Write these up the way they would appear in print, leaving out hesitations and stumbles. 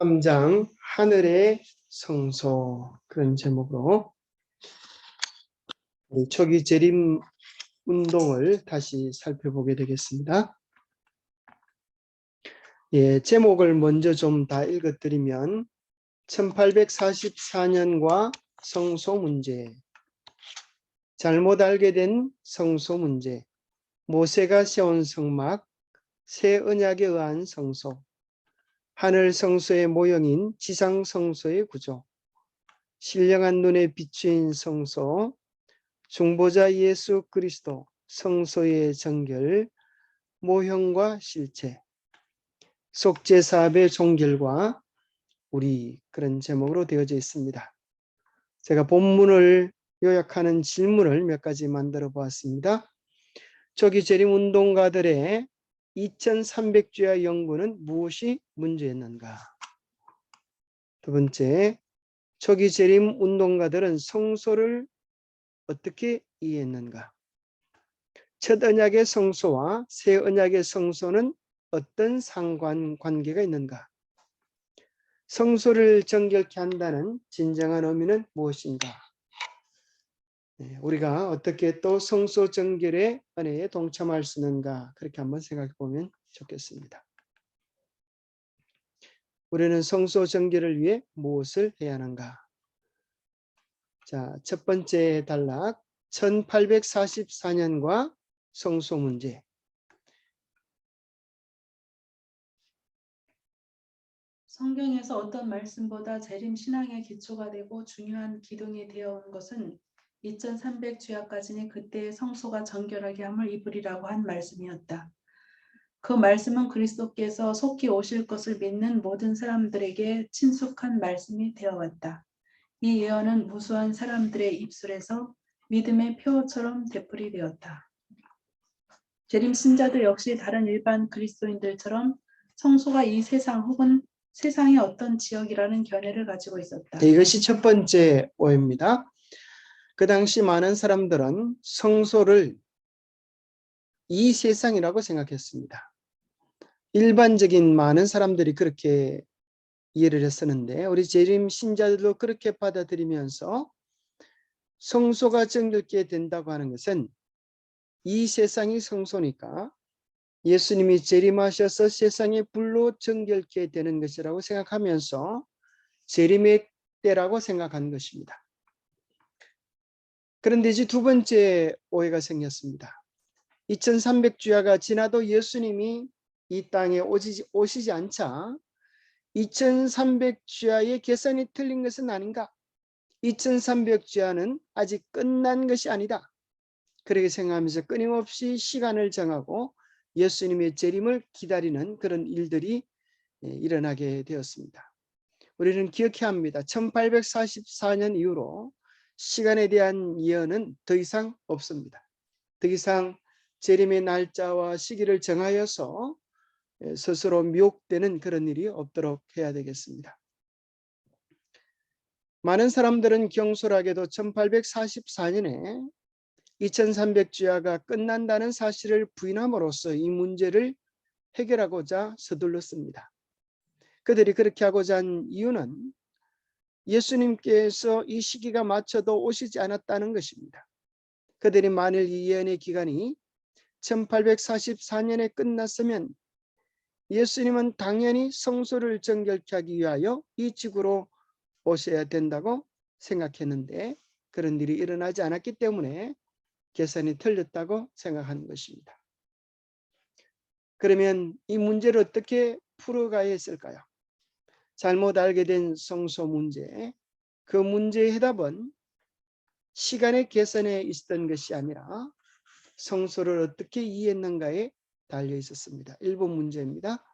3장 하늘의 성소, 그런 제목으로 초기 재림 운동을 다시 살펴보게 되겠습니다. 제목을 먼저 좀 다 읽어드리면 1844년과 성소 문제, 잘못 알게 된 성소 문제, 모세가 세운 성막, 새 언약에 의한 성소, 하늘 성소의 모형인 지상 성소의 구조, 신령한 눈에 비추인 성소, 중보자 예수 그리스도, 성소의 정결, 모형과 실체, 속죄사업의 종결과 우리, 그런 제목으로 되어져 있습니다. 제가 본문을 요약하는 질문을 몇 가지 만들어 보았습니다. 초기 재림운동가들의 2300주야 연구는 무엇이 문제였는가? 두 번째, 초기 재림운동가들은 성소를 어떻게 이해했는가? 첫 언약의 성소와 새 언약의 성소는 어떤 상관관계가 있는가? 성소를 정결케 한다는 진정한 의미는 무엇인가? 우리가 어떻게 또 성소 정결의 은혜에 동참할 수 있는가? 그렇게 한번 생각해 보면 좋겠습니다. 우리는 성소 정결을 위해 무엇을 해야 하는가? 자, 첫 번째 단락, 1844년과 성소 문제. 성경에서 어떤 말씀보다 재림 신앙의 기초가 되고 중요한 기둥이 되어온 것은 2300주야까지는 그때의 성소가 정결하게 함을 입으리라고 한 말씀이었다. 그 말씀은 그리스도께서 속히 오실 것을 믿는 모든 사람들에게 친숙한 말씀이 되어왔다. 이 예언은 무수한 사람들의 입술에서 믿음의 표어처럼 되풀이 되었다. 재림 신자들 역시 다른 일반 그리스도인들처럼 성소가 이 세상 혹은 세상의 어떤 지역이라는 견해를 가지고 있었다. 이것이 첫 번째 오해입니다. 그 당시 많은 사람들은 성소를 이 세상이라고 생각했습니다. 일반적인 많은 사람들이 그렇게 이해를 했었는데 우리 재림 신자들도 그렇게 받아들이면서 성소가 정결케 된다고 하는 것은 이 세상이 성소니까 예수님이 재림하셔서 세상의 불로 정결케 되는 것이라고 생각하면서 재림의 때라고 생각한 것입니다. 그런데 이제 두 번째 오해가 생겼습니다. 2300주야가 지나도 예수님이 이 땅에 오시지 않자 2300주야의 계산이 틀린 것은 아닌가? 2300주야는 아직 끝난 것이 아니다. 그렇게 생각하면서 끊임없이 시간을 정하고 예수님의 재림을 기다리는 그런 일들이 일어나게 되었습니다. 우리는 기억해야 합니다. 1844년 이후로 시간에 대한 예언은 더 이상 없습니다. 더 이상 재림의 날짜와 시기를 정하여서 스스로 미혹되는 그런 일이 없도록 해야 되겠습니다. 많은 사람들은 경솔하게도 1844년에 2300주야가 끝난다는 사실을 부인함으로써 이 문제를 해결하고자 서둘렀습니다. 그들이 그렇게 하고자 한 이유는 예수님께서 이 시기가 맞춰도 오시지 않았다는 것입니다. 그들이 만일 이 예언의 기간이 1844년에 끝났으면 예수님은 당연히 성소를 정결케 하기 위하여 이 지구로 오셔야 된다고 생각했는데 그런 일이 일어나지 않았기 때문에 계산이 틀렸다고 생각하는 것입니다. 그러면 이 문제를 어떻게 풀어가야 했을까요? 잘못 알게 된 성소 문제, 그 문제의 해답은 시간의 계산에 있었던 것이 아니라 성소를 어떻게 이해했는가에 달려 있었습니다. 1번 문제입니다.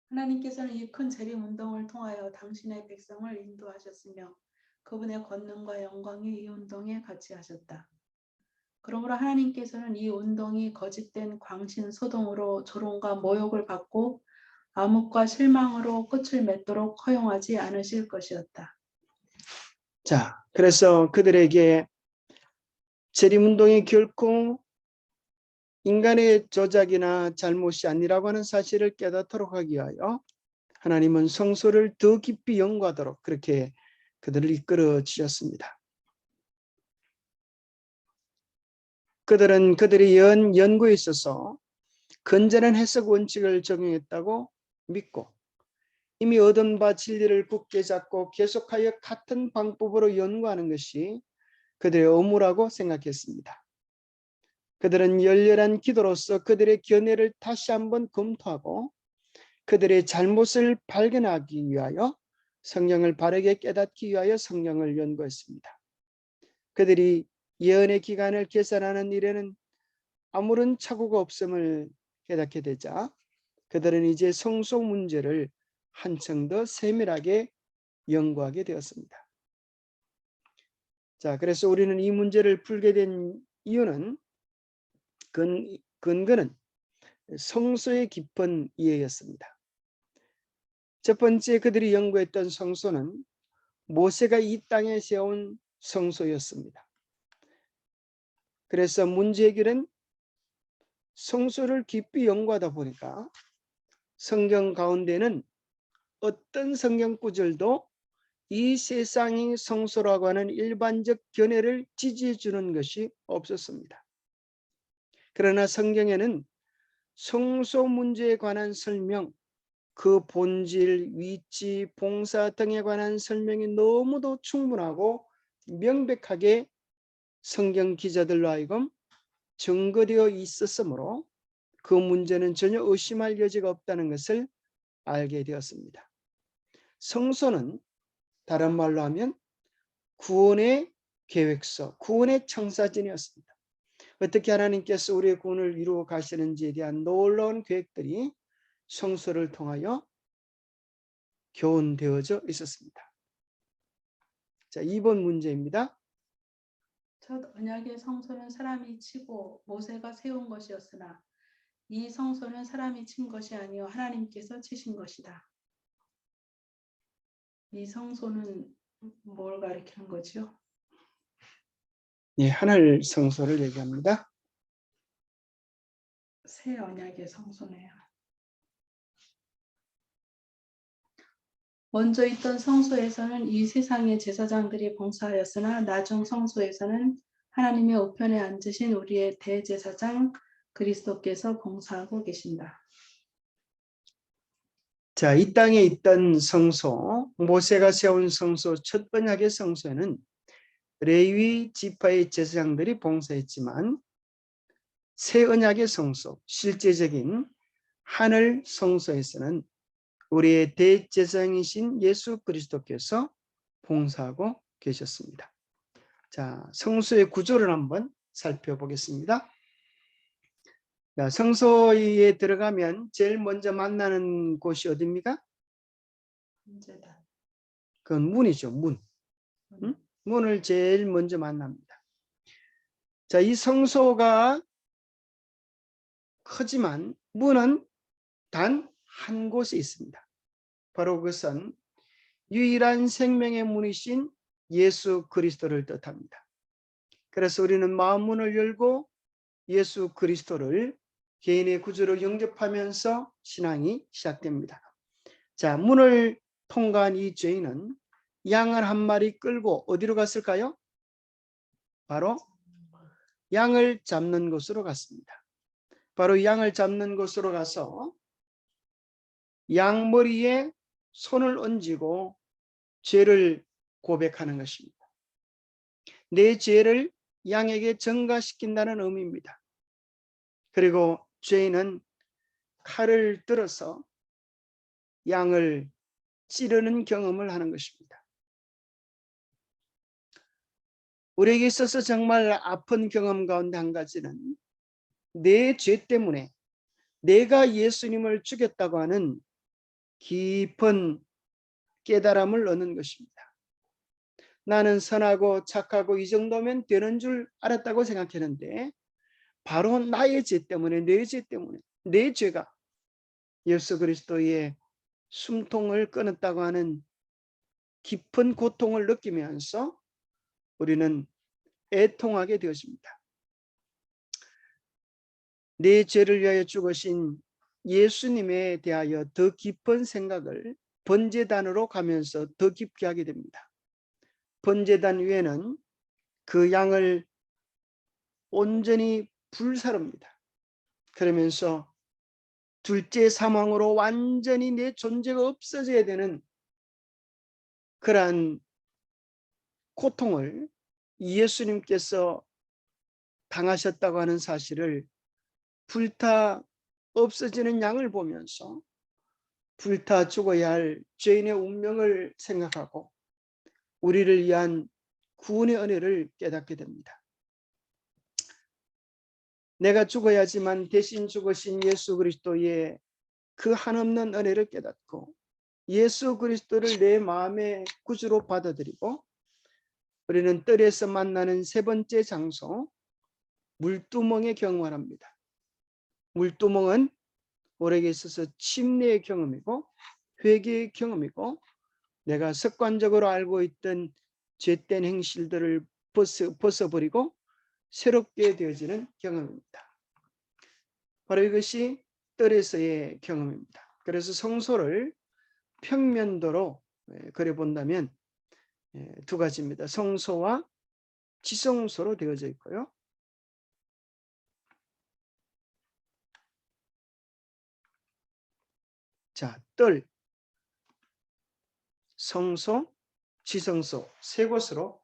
하나님께서는 이 큰 재림 운동을 통하여 당신의 백성을 인도하셨으며 그분의 권능과 영광이 이 운동에 같이 하셨다. 그러므로 하나님께서는 이 운동이 거짓된 광신 소동으로 조롱과 모욕을 받고 암흑과 실망으로 끝을 맺도록 허용하지 않으실 것이었다. 자, 그래서 그들에게 재림운동이 결코 인간의 조작이나 잘못이 아니라고 하는 사실을 깨닫도록 하기 위하여 하나님은 성소를 더 깊이 연구하도록 그렇게 그들을 이끌어 주셨습니다. 그들은 그들의 연구에 있어서 건전한 해석 원칙을 적용했다고 믿고 이미 얻은 바 진리를 굳게 잡고 계속하여 같은 방법으로 연구하는 것이 그들의 의무라고 생각했습니다. 그들은 열렬한 기도로서 그들의 견해를 다시 한번 검토하고 그들의 잘못을 발견하기 위하여 성경을 바르게 깨닫기 위하여 성경을 연구했습니다. 그들이 예언의 기간을 계산하는 일에는 아무런 착오가 없음을 깨닫게 되자 그들은 이제 성소 문제를 한층 더 세밀하게 연구하게 되었습니다. 자, 그래서 우리는 이 문제를 풀게 된 이유는 근거는 성소의 깊은 이해였습니다. 첫 번째 그들이 연구했던 성소는 모세가 이 땅에 세운 성소였습니다. 그래서 문제 해결은 성소를 깊이 연구하다 보니까 성경 가운데는 어떤 성경 구절도 이 세상이 성소라고 하는 일반적 견해를 지지해 주는 것이 없었습니다. 그러나 성경에는 성소 문제에 관한 설명, 그 본질, 위치, 봉사 등에 관한 설명이 너무도 충분하고 명백하게 성경 기자들로 하여금 증거되어 있었으므로 그 문제는 전혀 의심할 여지가 없다는 것을 알게 되었습니다. 성소는 다른 말로 하면 구원의 계획서, 구원의 청사진이었습니다. 어떻게 하나님께서 우리의 구원을 이루어 가시는지에 대한 놀라운 계획들이 성소를 통하여 교훈되어져 있었습니다. 자, 2번 문제입니다. 첫 언약의 성소는 사람이 치고 모세가 세운 것이었으나 이 성소는 사람이 친 것이 아니요 하나님께서 치신 것이다. 이 성소는 뭘 가리키는 거죠? 예, 하늘 성소를 얘기합니다. 새 언약의 성소네요. 먼저 있던 성소에서는 이 세상의 제사장들이 봉사하였으나 나중 성소에서는 하나님의 우편에 앉으신 우리의 대제사장 그리스도께서 봉사하고 계신다. 자, 이 땅에 있던 성소, 모세가 세운 성소, 첫 언약의 성소에는 레위 지파의 제사장들이 봉사했지만 새 언약의 성소, 실제적인 하늘 성소에서는 우리의 대제사장이신 예수 그리스도께서 봉사하고 계셨습니다. 자, 성소의 구조를 한번 살펴보겠습니다. 자, 성소에 들어가면 제일 먼저 만나는 곳이 어디입니까? 문제다. 그건 문이죠, 문. 응? 문을 제일 먼저 만납니다. 자, 이 성소가 크지만 문은 단 한 곳에 있습니다. 바로 그것은 유일한 생명의 문이신 예수 그리스도를 뜻합니다. 그래서 우리는 마음 문을 열고 예수 그리스도를 개인의 구주로 영접하면서 신앙이 시작됩니다. 자, 문을 통과한 이 죄인은 양을 한 마리 끌고 어디로 갔을까요? 바로 양을 잡는 곳으로 갔습니다. 바로 양을 잡는 곳으로 가서 양 머리에 손을 얹고 죄를 고백하는 것입니다. 내 죄를 양에게 전가시킨다는 의미입니다. 그리고 죄인은 칼을 들어서 양을 찌르는 경험을 하는 것입니다. 우리에게 있어서 정말 아픈 경험 가운데 한 가지는 내 죄 때문에 내가 예수님을 죽였다고 하는 깊은 깨달음을 얻는 것입니다. 나는 선하고 착하고 이 정도면 되는 줄 알았다고 생각했는데 바로 나의 죄 때문에, 내 죄 때문에, 내 죄가 예수 그리스도의 숨통을 끊었다고 하는 깊은 고통을 느끼면서 우리는 애통하게 되었습니다. 내 죄를 위하여 죽으신 예수님에 대하여 더 깊은 생각을 번제단으로 가면서 더 깊게 하게 됩니다. 번제단 위에는 그 양을 온전히 불사릅니다. 그러면서 둘째 사망으로 완전히 내 존재가 없어져야 되는 그러한 고통을 예수님께서 당하셨다고 하는 사실을 불타 없어지는 양을 보면서 불타 죽어야 할 죄인의 운명을 생각하고 우리를 위한 구원의 은혜를 깨닫게 됩니다. 내가 죽어야지만 대신 죽으신 예수 그리스도의 그 한없는 은혜를 깨닫고 예수 그리스도를 내 마음의 구주로 받아들이고 우리는 뜰에서 만나는 세 번째 장소 물두멍에 경험합니다. 물두멍은 우리에게 있어서 침례의 경험이고 회개의 경험이고 내가 습관적으로 알고 있던 죄된 행실들을 벗어버리고 새롭게 되어지는 경험입니다. 바로 이것이 뜰에서의 경험입니다. 그래서 성소를 평면도로 그려본다면 두 가지입니다. 성소와 지성소로 되어져 있고요. 자, 뜰, 성소, 지성소 세 곳으로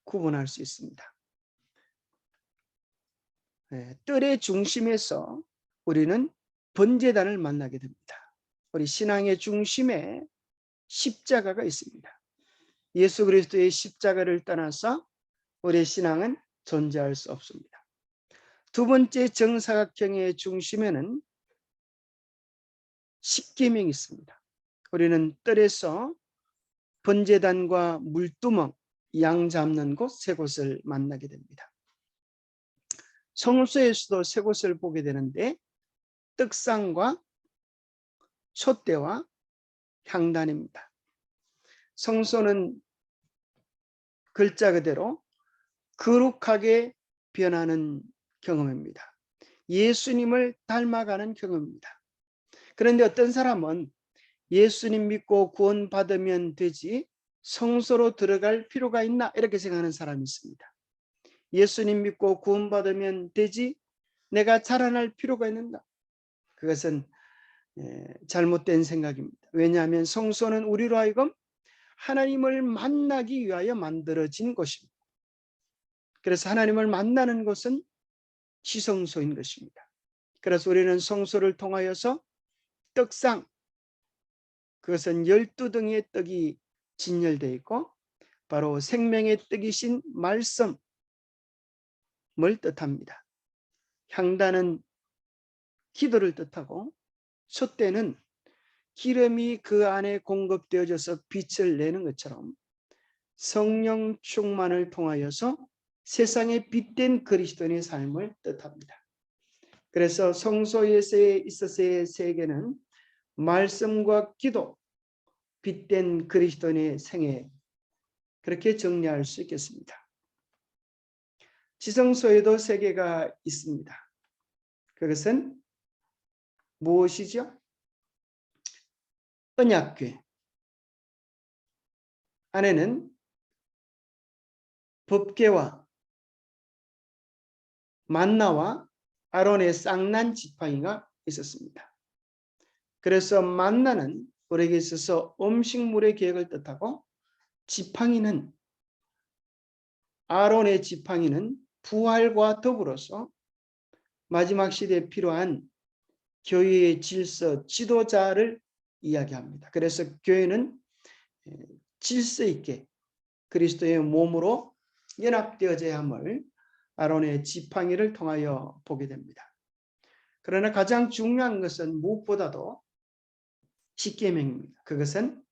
구분할 수 있습니다. 뜰의 중심에서 우리는 번제단을 만나게 됩니다. 우리 신앙의 중심에 십자가가 있습니다. 예수 그리스도의 십자가를 떠나서 우리의 신앙은 존재할 수 없습니다. 두 번째 정사각형의 중심에는 십계명이 있습니다. 우리는 뜰에서 번제단과 물두멍, 양 잡는 곳 세 곳을 만나게 됩니다. 성소에서도 세 곳을 보게 되는데 떡상과 촛대와 향단입니다. 성소는 글자 그대로 거룩하게 변하는 경험입니다. 예수님을 닮아가는 경험입니다. 그런데 어떤 사람은 예수님 믿고 구원받으면 되지 성소로 들어갈 필요가 있나 이렇게 생각하는 사람이 있습니다. 예수님 믿고 구원받으면 되지 내가 자라날 필요가 있는가? 그것은 잘못된 생각입니다. 왜냐하면 성소는 우리로 하여금 하나님을 만나기 위하여 만들어진 곳입니다. 그래서 하나님을 만나는 곳은 지성소인 것입니다. 그래서 우리는 성소를 통하여서 떡상, 그것은 12등의 떡이 진열되어 있고 바로 생명의 떡이신 말씀을 뜻합니다. 향단은 기도를 뜻하고 촛대는 기름이 그 안에 공급되어져서 빛을 내는 것처럼 성령 충만을 통하여서 세상에 빛된 그리스도인의 삶을 뜻합니다. 그래서 성소에 있어서의 세계는 말씀과 기도, 빛된 그리스도인의 생애, 그렇게 정리할 수 있겠습니다. 지성소에도 세계가 있습니다. 그것은 무엇이죠? 언약궤 안에는 법궤와 만나와 아론의 쌍난 지팡이가 있었습니다. 그래서 만나는 우리에게 있어서 음식물의 계획을 뜻하고 지팡이는 아론의 지팡이는 부활과 더불어서 마지막 시대에 필요한 교회의 질서, 지도자를 이야기합니다. 그래서 교회는 질서 있게 그리스도의 몸으로 연합되어져야 함을 아론의 지팡이를 통하여 보게 됩니다. 그러나 가장 중요한 것은 무엇보다도 십계명입니다. 그것은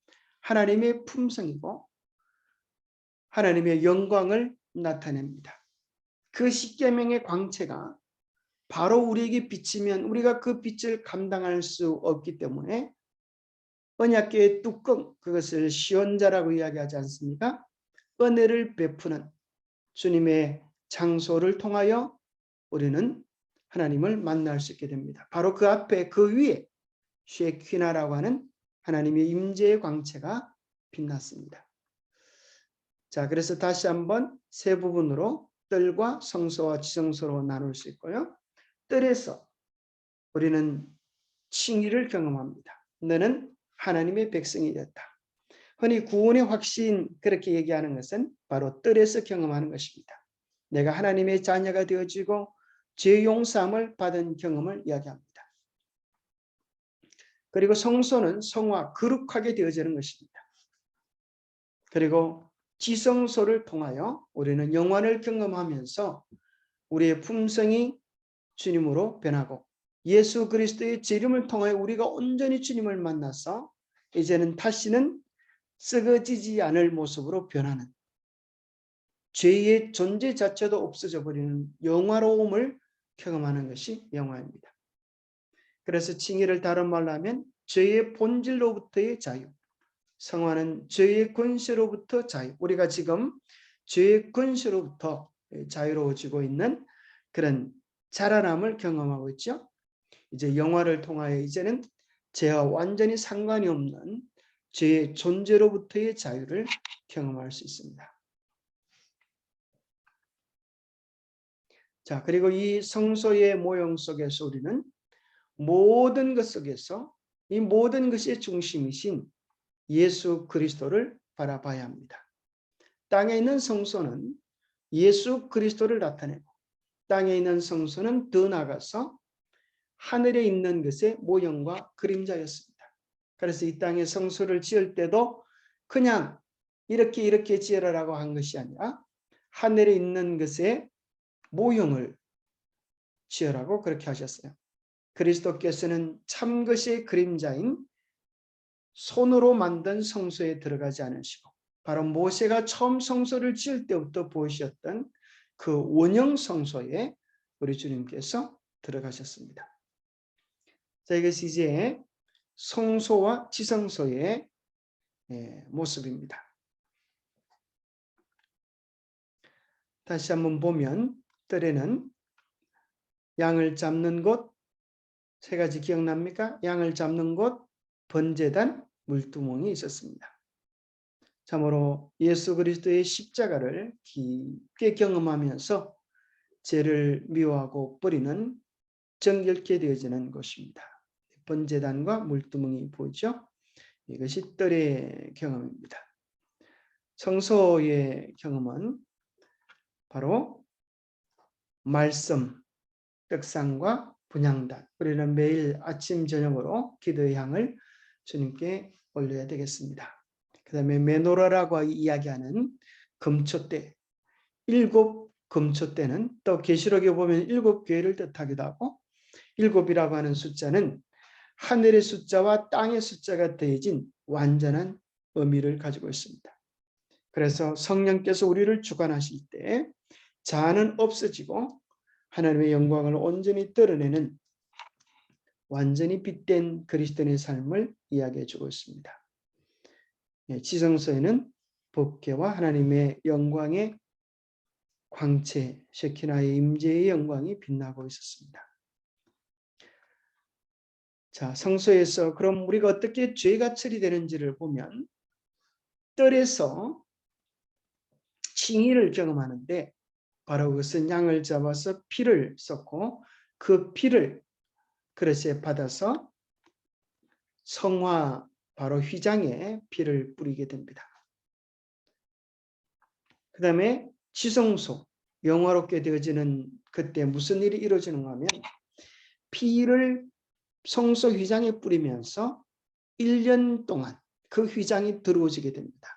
하나님의 품성이고 하나님의 영광을 나타냅니다. 그 십계명의 광채가 바로 우리에게 비치면 우리가 그 빛을 감당할 수 없기 때문에 언약궤의 뚜껑, 그것을 시온자라고 이야기하지 않습니까? 은혜를 베푸는 주님의 장소를 통하여 우리는 하나님을 만날 수 있게 됩니다. 바로 그 앞에 그 위에 쉐키나라고 하는 하나님의 임재의 광채가 빛났습니다. 자, 그래서 다시 한번 세 부분으로 뜰과 성소와 지성소로 나눌 수 있고요. 뜰에서 우리는 칭의를 경험합니다. 너는 하나님의 백성이 되었다. 흔히 구원의 확신 그렇게 얘기하는 것은 바로 뜰에서 경험하는 것입니다. 내가 하나님의 자녀가 되어지고 죄 용서함을 받은 경험을 이야기합니다. 그리고 성소는 성화, 거룩하게 되어지는 것입니다. 그리고 지성소를 통하여 우리는 영원을 경험하면서 우리의 품성이 주님으로 변하고 예수 그리스도의 재림을 통하여 우리가 온전히 주님을 만나서 이제는 다시는 썩어지지 않을 모습으로 변하는 죄의 존재 자체도 없어져 버리는 영화로움을 경험하는 것이 영화입니다. 그래서 칭의를 다른 말로 하면 죄의 본질로부터의 자유, 성화는 죄의 권세로부터 자유. 우리가 지금 죄의 권세로부터 자유로워지고 있는 그런 자라남을 경험하고 있죠. 이제 영화를 통하여 이제는 죄와 완전히 상관이 없는 죄의 존재로부터의 자유를 경험할 수 있습니다. 자, 그리고 이 성소의 모형 속에서 우리는 모든 것 속에서 이 모든 것의 중심이신 예수 그리스도를 바라봐야 합니다. 땅에 있는 성소는 예수 그리스도를 나타내고 땅에 있는 성소는 더 나아가서 하늘에 있는 것의 모형과 그림자였습니다. 그래서 이 땅에 성소를 지을 때도 그냥 이렇게 지으라고 한 것이 아니라 하늘에 있는 것의 모형을 지으라고 그렇게 하셨어요. 그리스도께서는 참 것의 그림자인 손으로 만든 성소에 들어가지 않으시고 바로 모세가 처음 성소를 지을 때부터 보이셨던 그 원형 성소에 우리 주님께서 들어가셨습니다. 자, 이것이 이제 성소와 지성소의 모습입니다. 다시 한번 보면 뜰에는 양을 잡는 곳 세 가지 기억납니까? 양을 잡는 곳, 번제단, 물두멍이 있었습니다. 참으로 예수 그리스도의 십자가를 깊게 경험하면서 죄를 미워하고 버리는 정결케 되어지는 곳입니다. 번제단과 물두멍이 보이죠? 이것이 뜰의 경험입니다. 성소의 경험은 바로 말씀, 떡상과 분향단. 우리는 매일 아침 저녁으로 기도의 향을 주님께 올려야 되겠습니다. 그 다음에 메노라라고 이야기하는 금초대, 7 금초대는 또 계시록에 보면 7 교회를 뜻하기도 하고 7이라고 하는 숫자는 하늘의 숫자와 땅의 숫자가 더해진 완전한 의미를 가지고 있습니다. 그래서 성령께서 우리를 주관하실 때 자아는 없어지고 하나님의 영광을 온전히 드러내는 완전히 빛된 그리스도인의 삶을 이야기해 주고 있습니다. 지성소에는 법궤와 하나님의 영광의 광채, 셰키나의 임재의 영광이 빛나고 있었습니다. 자, 성소에서 그럼 우리가 어떻게 죄가 처리되는지를 보면 뜰에서 칭의를 경험하는데 바로 그것은 양을 잡아서 피를 쏟고 그 피를 그릇에 받아서 성화 바로 휘장에 피를 뿌리게 됩니다. 그 다음에 지성소, 영화롭게 되어지는 그때 무슨 일이 이루어지는가 하면 피를 성소 휘장에 뿌리면서 1년 동안 그 휘장이 들어오지게 됩니다.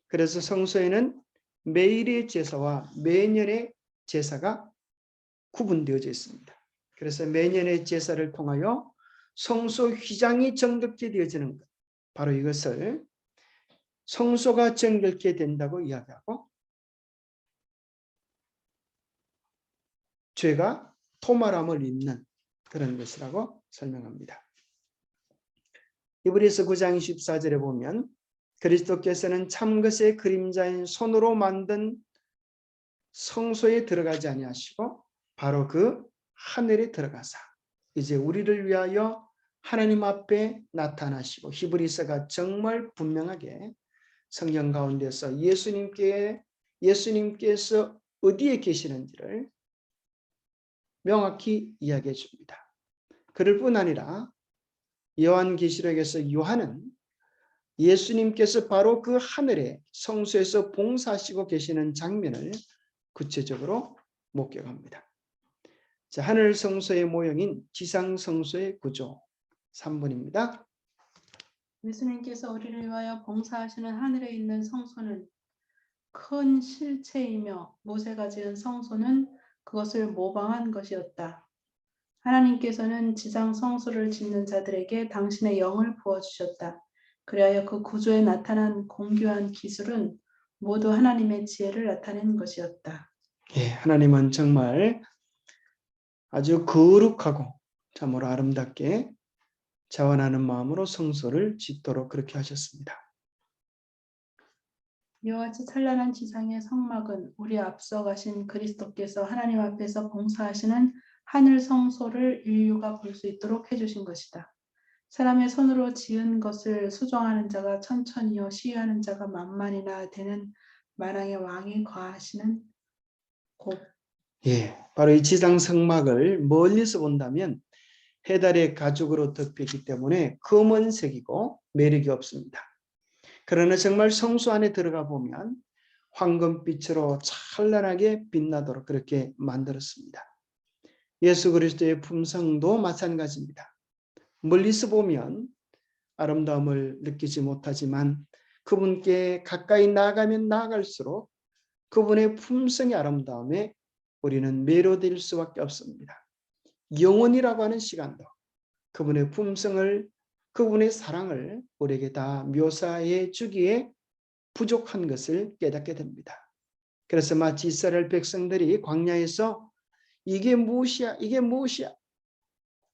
그래서 성소에는 매일의 제사와 매년의 제사가 구분되어져 있습니다. 그래서 매년의 제사를 통하여 성소 휘장이 정결케 되어지는 것, 바로 이것을 성소가 정결케 된다고 이야기하고 죄가 토말함을 입는 그런 것이라고 설명합니다. 히브리서 9장 14절에 보면 그리스도께서는 참것의 그림자인 손으로 만든 성소에 들어가지 아니하시고 바로 그 하늘에 들어가사 이제 우리를 위하여 하나님 앞에 나타나시고, 히브리서가 정말 분명하게 성경 가운데서 예수님께서 어디에 계시는지를 명확히 이야기해 줍니다. 그럴 뿐 아니라 요한계시록에서 요한은 예수님께서 바로 그 하늘에 성소에서 봉사하시고 계시는 장면을 구체적으로 목격합니다. 자, 하늘 성소의 모형인 지상 성소의 구조 3번입니다. 예수님께서 우리를 위하여 봉사하시는 하늘에 있는 성소는 큰 실체이며 모세가 지은 성소는 그것을 모방한 것이었다. 하나님께서는 지상 성소를 짓는 자들에게 당신의 영을 부어주셨다. 그리하여 그 구조에 나타난 공교한 기술은 모두 하나님의 지혜를 나타낸 것이었다. 예, 하나님은 정말 아주 거룩하고 참으로 아름답게 자원하는 마음으로 성소를 짓도록 그렇게 하셨습니다. 이와 같이 찬란한 지상의 성막은 우리 앞서 가신 그리스도께서 하나님 앞에서 봉사하시는 하늘 성소를 인류가 볼 수 있도록 해주신 것이다. 사람의 손으로 지은 것을 수종하는 자가 천천히요 시위하는 자가 만만이나 되는 만왕의 왕이 거하시는 곳. 예, 바로 이 지상 성막을 멀리서 본다면 해달의 가죽으로 덮였기 때문에 검은색이고 매력이 없습니다. 그러나 정말 성소 안에 들어가 보면 황금빛으로 찬란하게 빛나도록 그렇게 만들었습니다. 예수 그리스도의 품성도 마찬가지입니다. 멀리서 보면 아름다움을 느끼지 못하지만 그분께 가까이 나아가면 나아갈수록 그분의 품성의 아름다움에 우리는 매료될 수밖에 없습니다. 영혼이라고 하는 시간도 그분의 품성을, 그분의 사랑을 우리에게 다 묘사해 주기에 부족한 것을 깨닫게 됩니다. 그래서 마치 이스라엘 백성들이 광야에서 이게 무엇이야, 이게 무엇이야,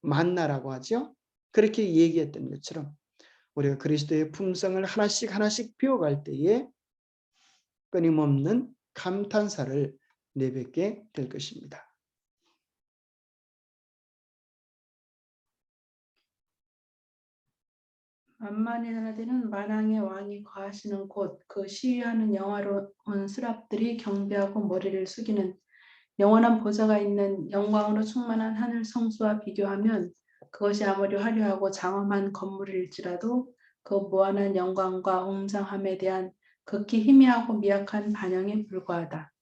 만나라고 하죠. 그렇게 얘기했던 것처럼 우리가 그리스도의 품성을 하나씩 하나씩 배워갈 때에 끊임없는 감탄사를 내뱉게 될 것입니다. 만만이나 되는 만왕의 왕이 거하시는 곳, 그 시위하는 영화로운 스랍들이 경배하고 머리를 숙이는 영원한 보좌가 있는 영광으로 충만한 하늘 성수와 비교하면 그것이 아무리 화려하고 장엄한 건물일지라도 그 무한한 영광과 웅장함에 대한 극히 희미하고 미약한 반영에 불과하다.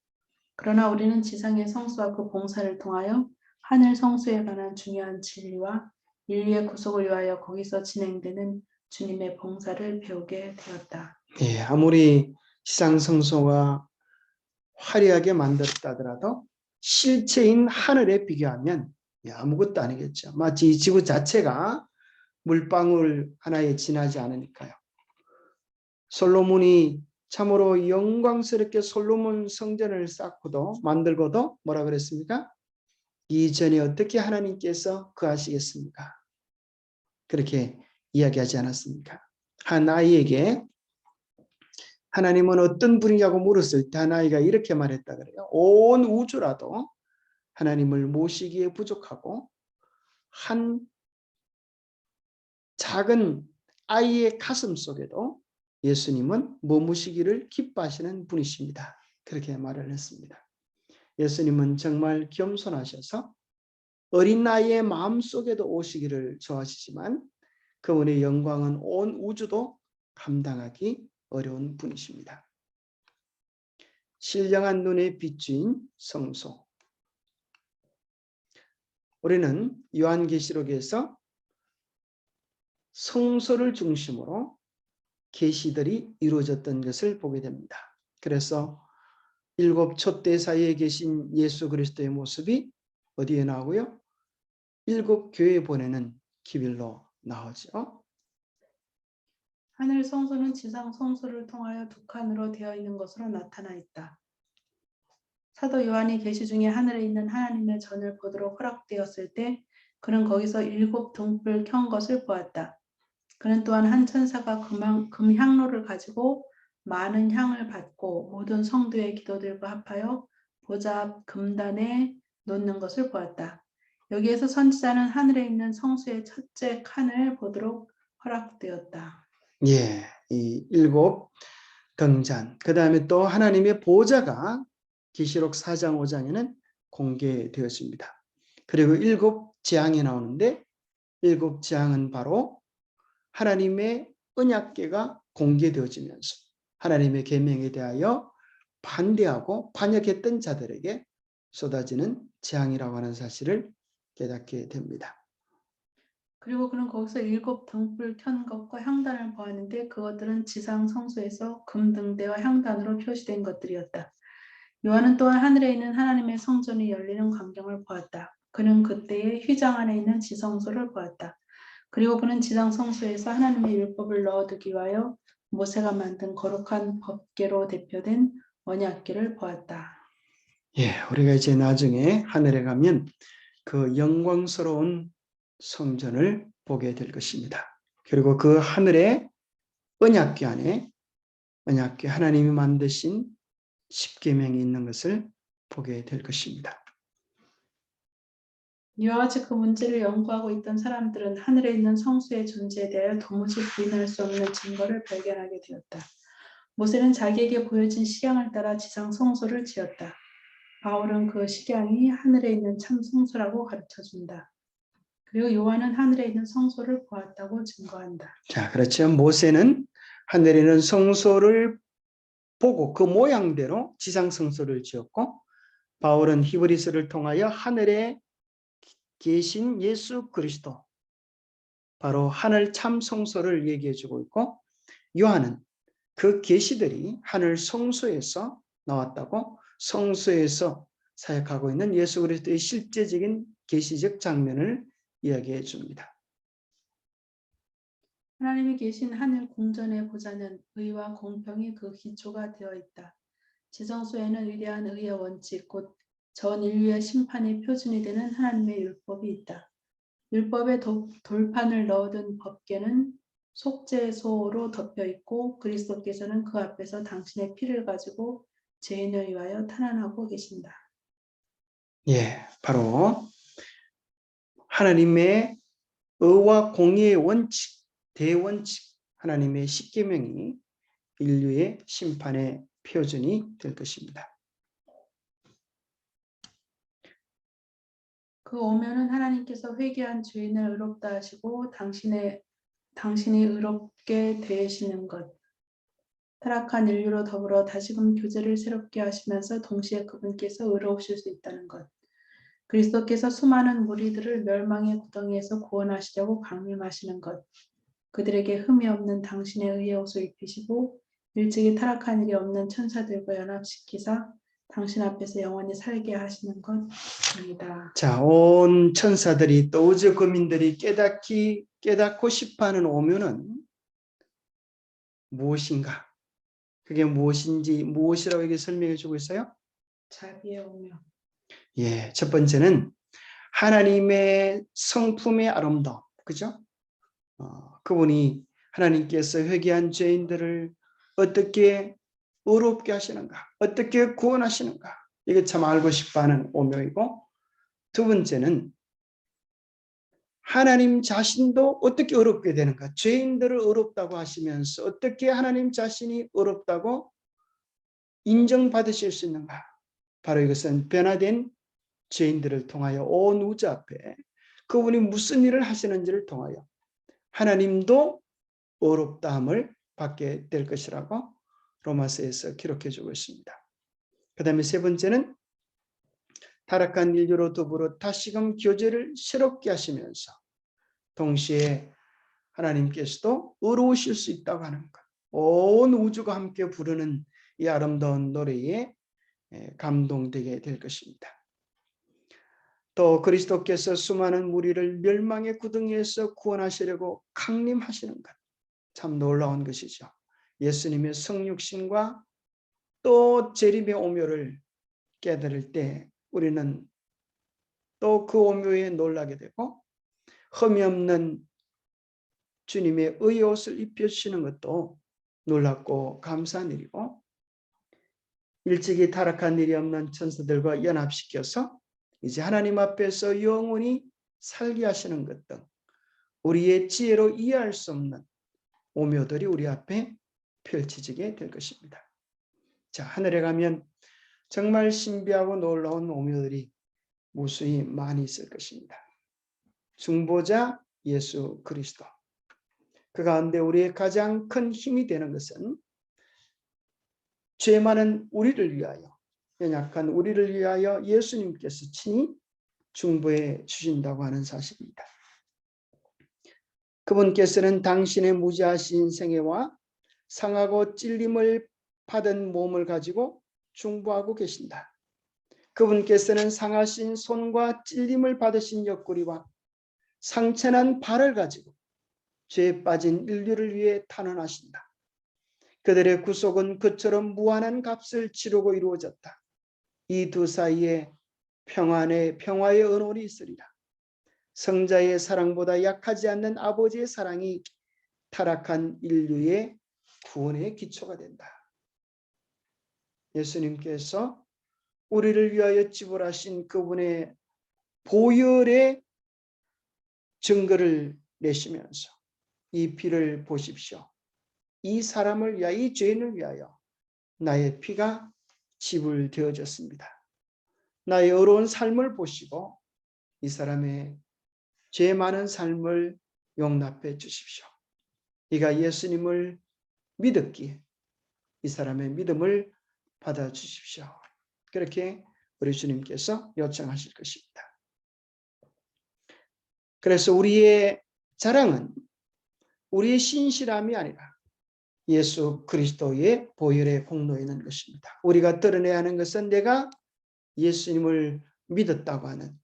그러나 우리는 지상의 성수와 그 봉사를 통하여 하늘 성수에 관한 중요한 진리와 인류의 구속을 위하여 거기서 진행되는 주님의 봉사를 배우게 되었다. 예, 아무리 지상 성소가 화려하게 만들었다 하더라도 실체인 하늘에 비교하면 아무것도 아니겠죠. 마치 이 지구 자체가 물방울 하나에 지나지 않으니까요. 솔로몬이 참으로 영광스럽게 솔로몬 성전을 쌓고도 만들고도 뭐라 그랬습니까? 이전에 어떻게 하나님께서 거하시겠습니까? 그렇게 이야기하지 않았습니까? 한 아이에게 하나님은 어떤 분이냐고 물었을 때 한 아이가 이렇게 말했다 그래요. 온 우주라도 하나님을 모시기에 부족하고 한 작은 아이의 가슴 속에도 예수님은 머무시기를 기뻐하시는 분이십니다. 그렇게 말을 했습니다. 예수님은 정말 겸손하셔서 어린 나이의 마음속에도 오시기를 좋아하시지만 그분의 영광은 온 우주도 감당하기 어려운 분이십니다. 신령한 눈에 비추인 성소. 우리는 요한계시록에서 성소를 중심으로 계시들이 이루어졌던 것을 보게 됩니다. 그래서 7 촛대 사이에 계신 예수 그리스도의 모습이 어디에 나오고요? 7 교회에 보내는 기별로 나오죠. 하늘 성소는 지상 성소를 통하여 두 칸으로 되어 있는 것으로 나타나 있다. 사도 요한이 계시 중에 하늘에 있는 하나님의 전을 보도록 허락되었을 때 그는 거기서 7 등불 켠 것을 보았다. 그는 또한 한 천사가 금향로를 가지고 많은 향을 받고 모든 성도의 기도들과 합하여 보좌 앞 금단에 놓는 것을 보았다. 여기에서 선지자는 하늘에 있는 성수의 첫째 칸을 보도록 허락되었다. 예, 이 일곱 등잔, 그 다음에 또 하나님의 보좌가 계시록 4장 5장에는 공개되었습니다. 그리고 일곱 재앙이 나오는데 일곱 재앙은 바로 하나님의 언약궤가 공개되어지면서 하나님의 계명에 대하여 반대하고 반역했던 자들에게 쏟아지는 재앙이라고 하는 사실을 깨닫게 됩니다. 그리고 그는 거기서 일곱 등불 켠 것과 향단을 보았는데 그것들은 지상 성소에서 금등대와 향단으로 표시된 것들이었다. 요한은 또한 하늘에 있는 하나님의 성전이 열리는 광경을 보았다. 그는 그때에 휘장 안에 있는 지성소를 보았다. 그리고 그는 지상 성소에서 하나님의 율법을 넣어두기 위하여 모세가 만든 거룩한 법궤로 대표된 언약궤를 보았다. 예, 우리가 이제 나중에 하늘에 가면 그 영광스러운 성전을 보게 될 것입니다. 그리고 그 하늘의 언약궤 안에 언약궤 하나님이 만드신 십계명이 있는 것을 보게 될 것입니다. 이와 같이 그 문제를 연구하고 있던 사람들은 하늘에 있는 성수의 존재에 대하여 도무지 부인할 수 없는 증거를 발견하게 되었다. 모세는 자기에게 보여진 식양을 따라 지상 성소를 지었다. 바울은 그 식양이 하늘에 있는 참 성소라고 가르쳐준다. 그리고 요한은 하늘에 있는 성소를 보았다고 증거한다. 자, 그렇죠. 모세는 하늘에 있는 성소를 보고 그 모양대로 지상 성소를 지었고 바울은 히브리서를 통하여 하늘에 계신 예수 그리스도 바로 하늘 참 성소를 얘기해 주고 있고 요한은 그 계시들이 하늘 성소에서 나왔다고 성소에서 사역하고 있는 예수 그리스도의 실제적인 계시적 장면을 이야기해 줍니다. 하나님이 계신 하늘 궁전의 보좌는 의와 공평이 그 기초가 되어 있다. 지성소에는 위대한 의의 원칙, 곧 전 인류의 심판의 표준이 되는 하나님의 율법이 있다. 율법의 돌판을 넣어둔 법궤는 속죄소로 덮여 있고 그리스도께서는 그 앞에서 당신의 피를 가지고 죄인을 위하여 탄환하고 계신다. 예, 바로 하나님의 의와 공의의 원칙, 대원칙, 하나님의 십계명이 인류의 심판의 표준이 될 것입니다. 그 오면은 하나님께서 회개한 죄인을 의롭다 하시고 당신이 의롭게 되시는 것, 타락한 인류로 더불어 다시금 교제를 새롭게 하시면서 동시에 그분께서 의로우실 수 있다는 것, 그리스도께서 수많은 무리들을 멸망의 구덩이에서 구원하시려고 강림하시는 것, 그들에게 흠이 없는 당신의 의의 옷을 입히시고 일찍이 타락한 일이 없는 천사들과 연합시키사 당신 앞에서 영원히 살게 하시는 것입니다. 자, 온 천사들이 또 우주 거민들이 깨닫고 싶어하는 오면은 무엇인가? 그게 무엇인지 무엇이라고 이게 설명해 주고 있어요? 자비의 오명. 예, 첫 번째는 하나님의 성품의 아름다움, 그죠? 그분이 하나님께서 회개한 죄인들을 어떻게 의롭게 하시는가, 어떻게 구원하시는가, 이게 참 알고 싶어하는 오명이고, 두 번째는 하나님 자신도 어떻게 의롭게 되는가, 죄인들을 의롭다고 하시면서 어떻게 하나님 자신이 의롭다고 인정받으실 수 있는가. 바로 이것은 변화된 죄인들을 통하여 온 우주 앞에 그분이 무슨 일을 하시는지를 통하여 하나님도 의롭다함을 받게 될 것이라고 로마서에서 기록해 주고 있습니다. 그 다음에 세 번째는 타락한 인류로 더불어 다시금 교제를 새롭게 하시면서 동시에 하나님께서도 의로우실 수 있다고 하는 것. 온 우주가 함께 부르는 이 아름다운 노래에 감동되게 될 것입니다. 또 그리스도께서 수많은 무리를 멸망의 구덩이에서 구원하시려고 강림하시는 것. 참 놀라운 것이죠. 예수님의 성육신과 또 재림의 오묘를 깨달을 때 우리는 또 그 오묘에 놀라게 되고 흠이 없는 주님의 의의 옷을 입혀주시는 것도 놀랍고 감사한 일이고 일찍이 타락한 일이 없는 천사들과 연합시켜서 이제 하나님 앞에서 영원히 살게 하시는 것 등 우리의 지혜로 이해할 수 없는 오묘들이 우리 앞에 펼쳐지게 될 것입니다. 자, 하늘에 가면 정말 신비하고 놀라운 오묘들이 무수히 많이 있을 것입니다. 중보자 예수 그리스도. 그 가운데 우리의 가장 큰 힘이 되는 것은 죄 많은 우리를 위하여, 연약한 우리를 위하여 예수님께서 친히 중보해 주신다고 하는 사실입니다. 그분께서는 당신의 무지하신 생애와 상하고 찔림을 받은 몸을 가지고 중보하고 계신다. 그분께서는 상하신 손과 찔림을 받으신 옆구리와 상처난 발을 가지고 죄에 빠진 인류를 위해 탄원하신다. 그들의 구속은 그처럼 무한한 값을 치르고 이루어졌다. 이 두 사이에 평화의 언원이 있으리라. 성자의 사랑보다 약하지 않는 아버지의 사랑이 타락한 인류의 구원의 기초가 된다. 예수님께서 우리를 위하여 지불하신 그분의 보혈의 증거를 내시면서 이 피를 보십시오. 이 사람을 위하여, 이 죄인을 위하여 나의 피가 지불되어졌습니다. 나의 어려운 삶을 보시고 이 사람의 죄 많은 삶을 용납해 주십시오. 이가 예수님을 믿었기에 이 사람의 믿음을 받아 주십시오. 그렇게 우리 주님께서 요청하실 것입니다. 그래서 우리의 자랑은 우리의 신실함이 아니라 예수 그리스도의 보혈의 공로에 있는 것입니다. 우리가 드러내야 하는 것은 내가 예수님을 믿었다고 하는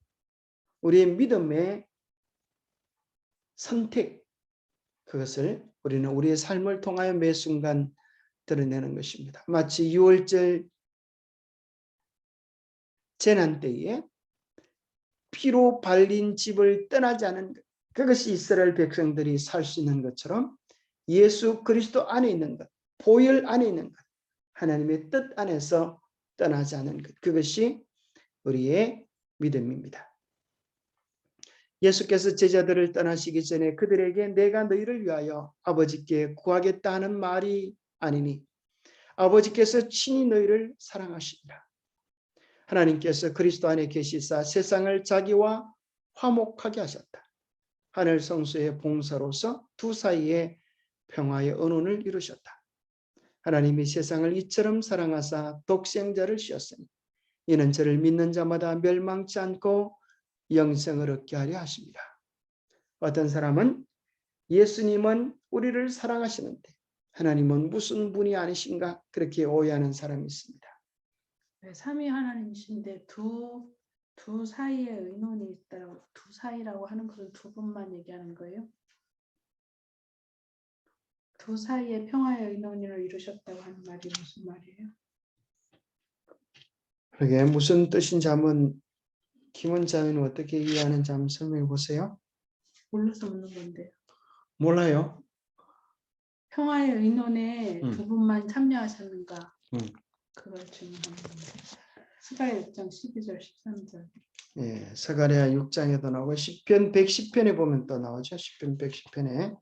우리의 믿음의 선택, 그것을 우리는 우리의 삶을 통하여 매 순간 드러내는 것입니다. 마치 6월절 재난 때에 피로 발린 집을 떠나지 않은 것, 그것이 이스라엘 백성들이 살 수 있는 것처럼 예수 그리스도 안에 있는 것, 보혈 안에 있는 것, 하나님의 뜻 안에서 떠나지 않은 것, 그것이 우리의 믿음입니다. 예수께서 제자들을 떠나시기 전에 그들에게 내가 너희를 위하여 아버지께 구하겠다 하는 말이 아니니 아버지께서 친히 너희를 사랑하시리라. 하나님께서 그리스도 안에 계시사 세상을 자기와 화목하게 하셨다. 하늘 성소의 봉사로서 두 사이에 평화의 언원을 이루셨다. 하나님이 세상을 이처럼 사랑하사 독생자를 주셨으니 이는 저를 믿는 자마다 멸망치 않고 영생을 얻게 하려 하십니다. 어떤 사람은 예수님은 우리를 사랑하시는데 하나님은 무슨 분이 아니신가 그렇게 오해하는 사람이 있습니다. 네, 삼위 하나님이신데 두 사이에 의논이 있다고, 두 사이라고 하는 것은 두 분만 얘기하는 거예요? 두 사이에 평화의 의논을 이루셨다고 하는 말이 무슨 말이에요? 그게 무슨 뜻인지 한번 김원장은 어떻게 이해하는지 한번 설명해 보세요. 몰라서 묻는 건데요. 몰라요. 평화의 의논에 두 분만 참여하셨는가? 그걸 질문하는 겁니다. 스가랴 6장 12절 13절. 예, 스가랴 6장에도 나오고 시편 110편에 보면 또 나오죠. 시편 110편에.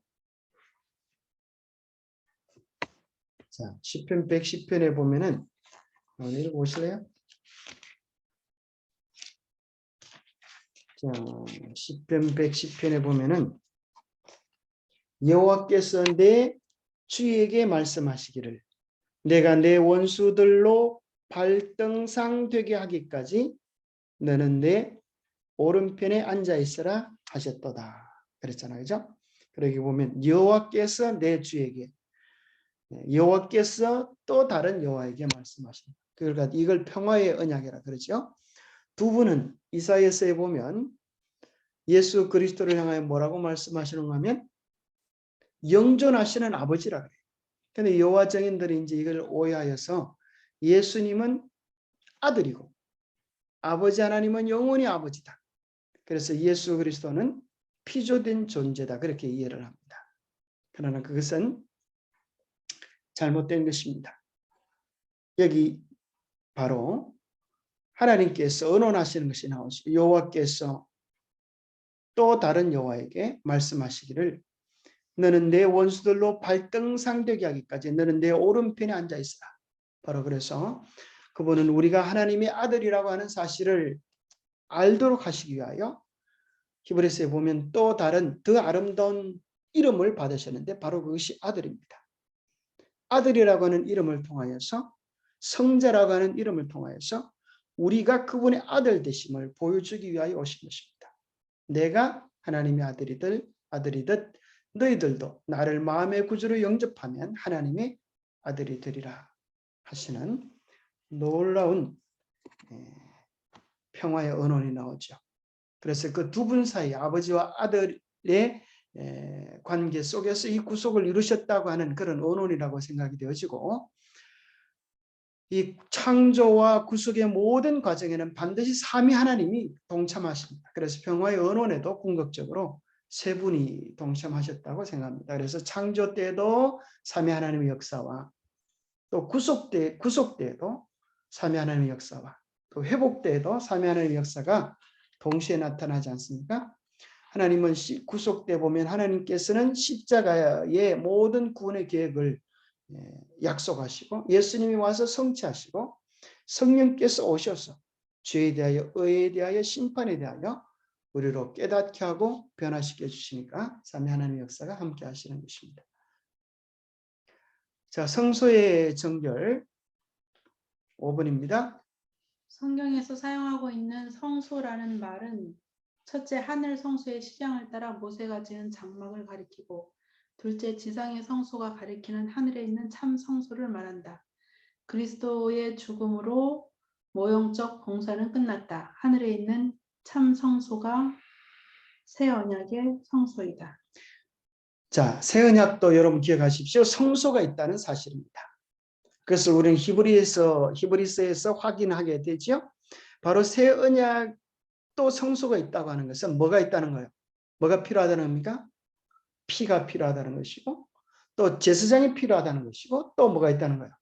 자, 시편 110편에 보면은 읽어 보실래요? 자, 시편 110편에 보면은 여호와께서 내 주에게 말씀하시기를 내가 내 원수들로 발등상 되게 하기까지 너는 내 오른편에 앉아 있으라 하셨도다. 그랬잖아요. 그죠? 그러기 보면 여호와께서 내 주에게 여호와께서 또 다른 여호와에게 말씀하십니다. 그러니까 이걸 평화의 언약이라 그러죠. 두 분은 이사야서에 보면 예수 그리스도를 향하여 뭐라고 말씀하시는가 하면 영존하시는 아버지라 그래요. 근데 여호와 정인들이 이제 이걸 오해하여서 예수님은 아들이고 아버지 하나님은 영원히 아버지다. 그래서 예수 그리스도는 피조된 존재다. 그렇게 이해를 합니다. 그러나 그것은 잘못된 것입니다. 여기 바로 하나님께서 언언하시는 것이 나오시고 여호와께서 또 다른 여호와에게 말씀하시기를 너는 내 원수들로 발등상되게 하기까지 너는 내 오른편에 앉아 있으라. 바로 그래서 그분은 우리가 하나님의 아들이라고 하는 사실을 알도록 하시기 위하여 히브리서에 보면 또 다른 더 아름다운 이름을 받으셨는데 바로 그것이 아들입니다. 아들이라고 하는 이름을 통하여서 성자라고 하는 이름을 통하여서 우리가 그분의 아들 되심을 보여주기 위하여 오신 것입니다. 내가 하나님의 아들이듯 너희들도 나를 마음의 구주로 영접하면 하나님의 아들이 되리라 하시는 놀라운 평화의 언언이 나오죠. 그래서 그 두 분 사이 아버지와 아들의 관계 속에서 이 구속을 이루셨다고 하는 그런 언언이라고 생각이 되어지고 이 창조와 구속의 모든 과정에는 반드시 삼위 하나님이 동참하십니다. 그래서 평화의 언언에도 궁극적으로 세 분이 동참하셨다고 생각합니다. 그래서 창조 때도 삼위 하나님의 역사와 또 구속 때에도 삼위 하나님의 역사와 또 회복 때에도 삼위 하나님의 역사가 동시에 나타나지 않습니까? 하나님은 구속 때 보면 하나님께서는 십자가의 모든 구원의 계획을 약속하시고 예수님이 와서 성취하시고 성령께서 오셔서 죄에 대하여 의에 대하여 심판에 대하여 우리로 깨닫게 하고 변화시켜 주시니까 삼위 하나님의 역사가 함께 하시는 것입니다. 자, 성소의 정결 5번입니다. 성경에서 사용하고 있는 성소라는 말은 첫째 하늘 성소의 시장을 따라 모세가 지은 장막을 가리키고 둘째 지상의 성소가 가리키는 하늘에 있는 참 성소를 말한다. 그리스도의 죽음으로 모형적 봉사는 끝났다. 하늘에 있는 참 성소가 새 언약의 성소이다. 자, 새 언약도 여러분 기억하십시오. 성소가 있다는 사실입니다. 그래서 우리는 히브리서에서 확인하게 되죠. 바로 새 언약도 성소가 있다고 하는 것은 뭐가 있다는 거예요? 뭐가 필요하다는 겁니까? 피가 필요하다는 것이고 또 제사장이 필요하다는 것이고 또 뭐가 있다는 거예요?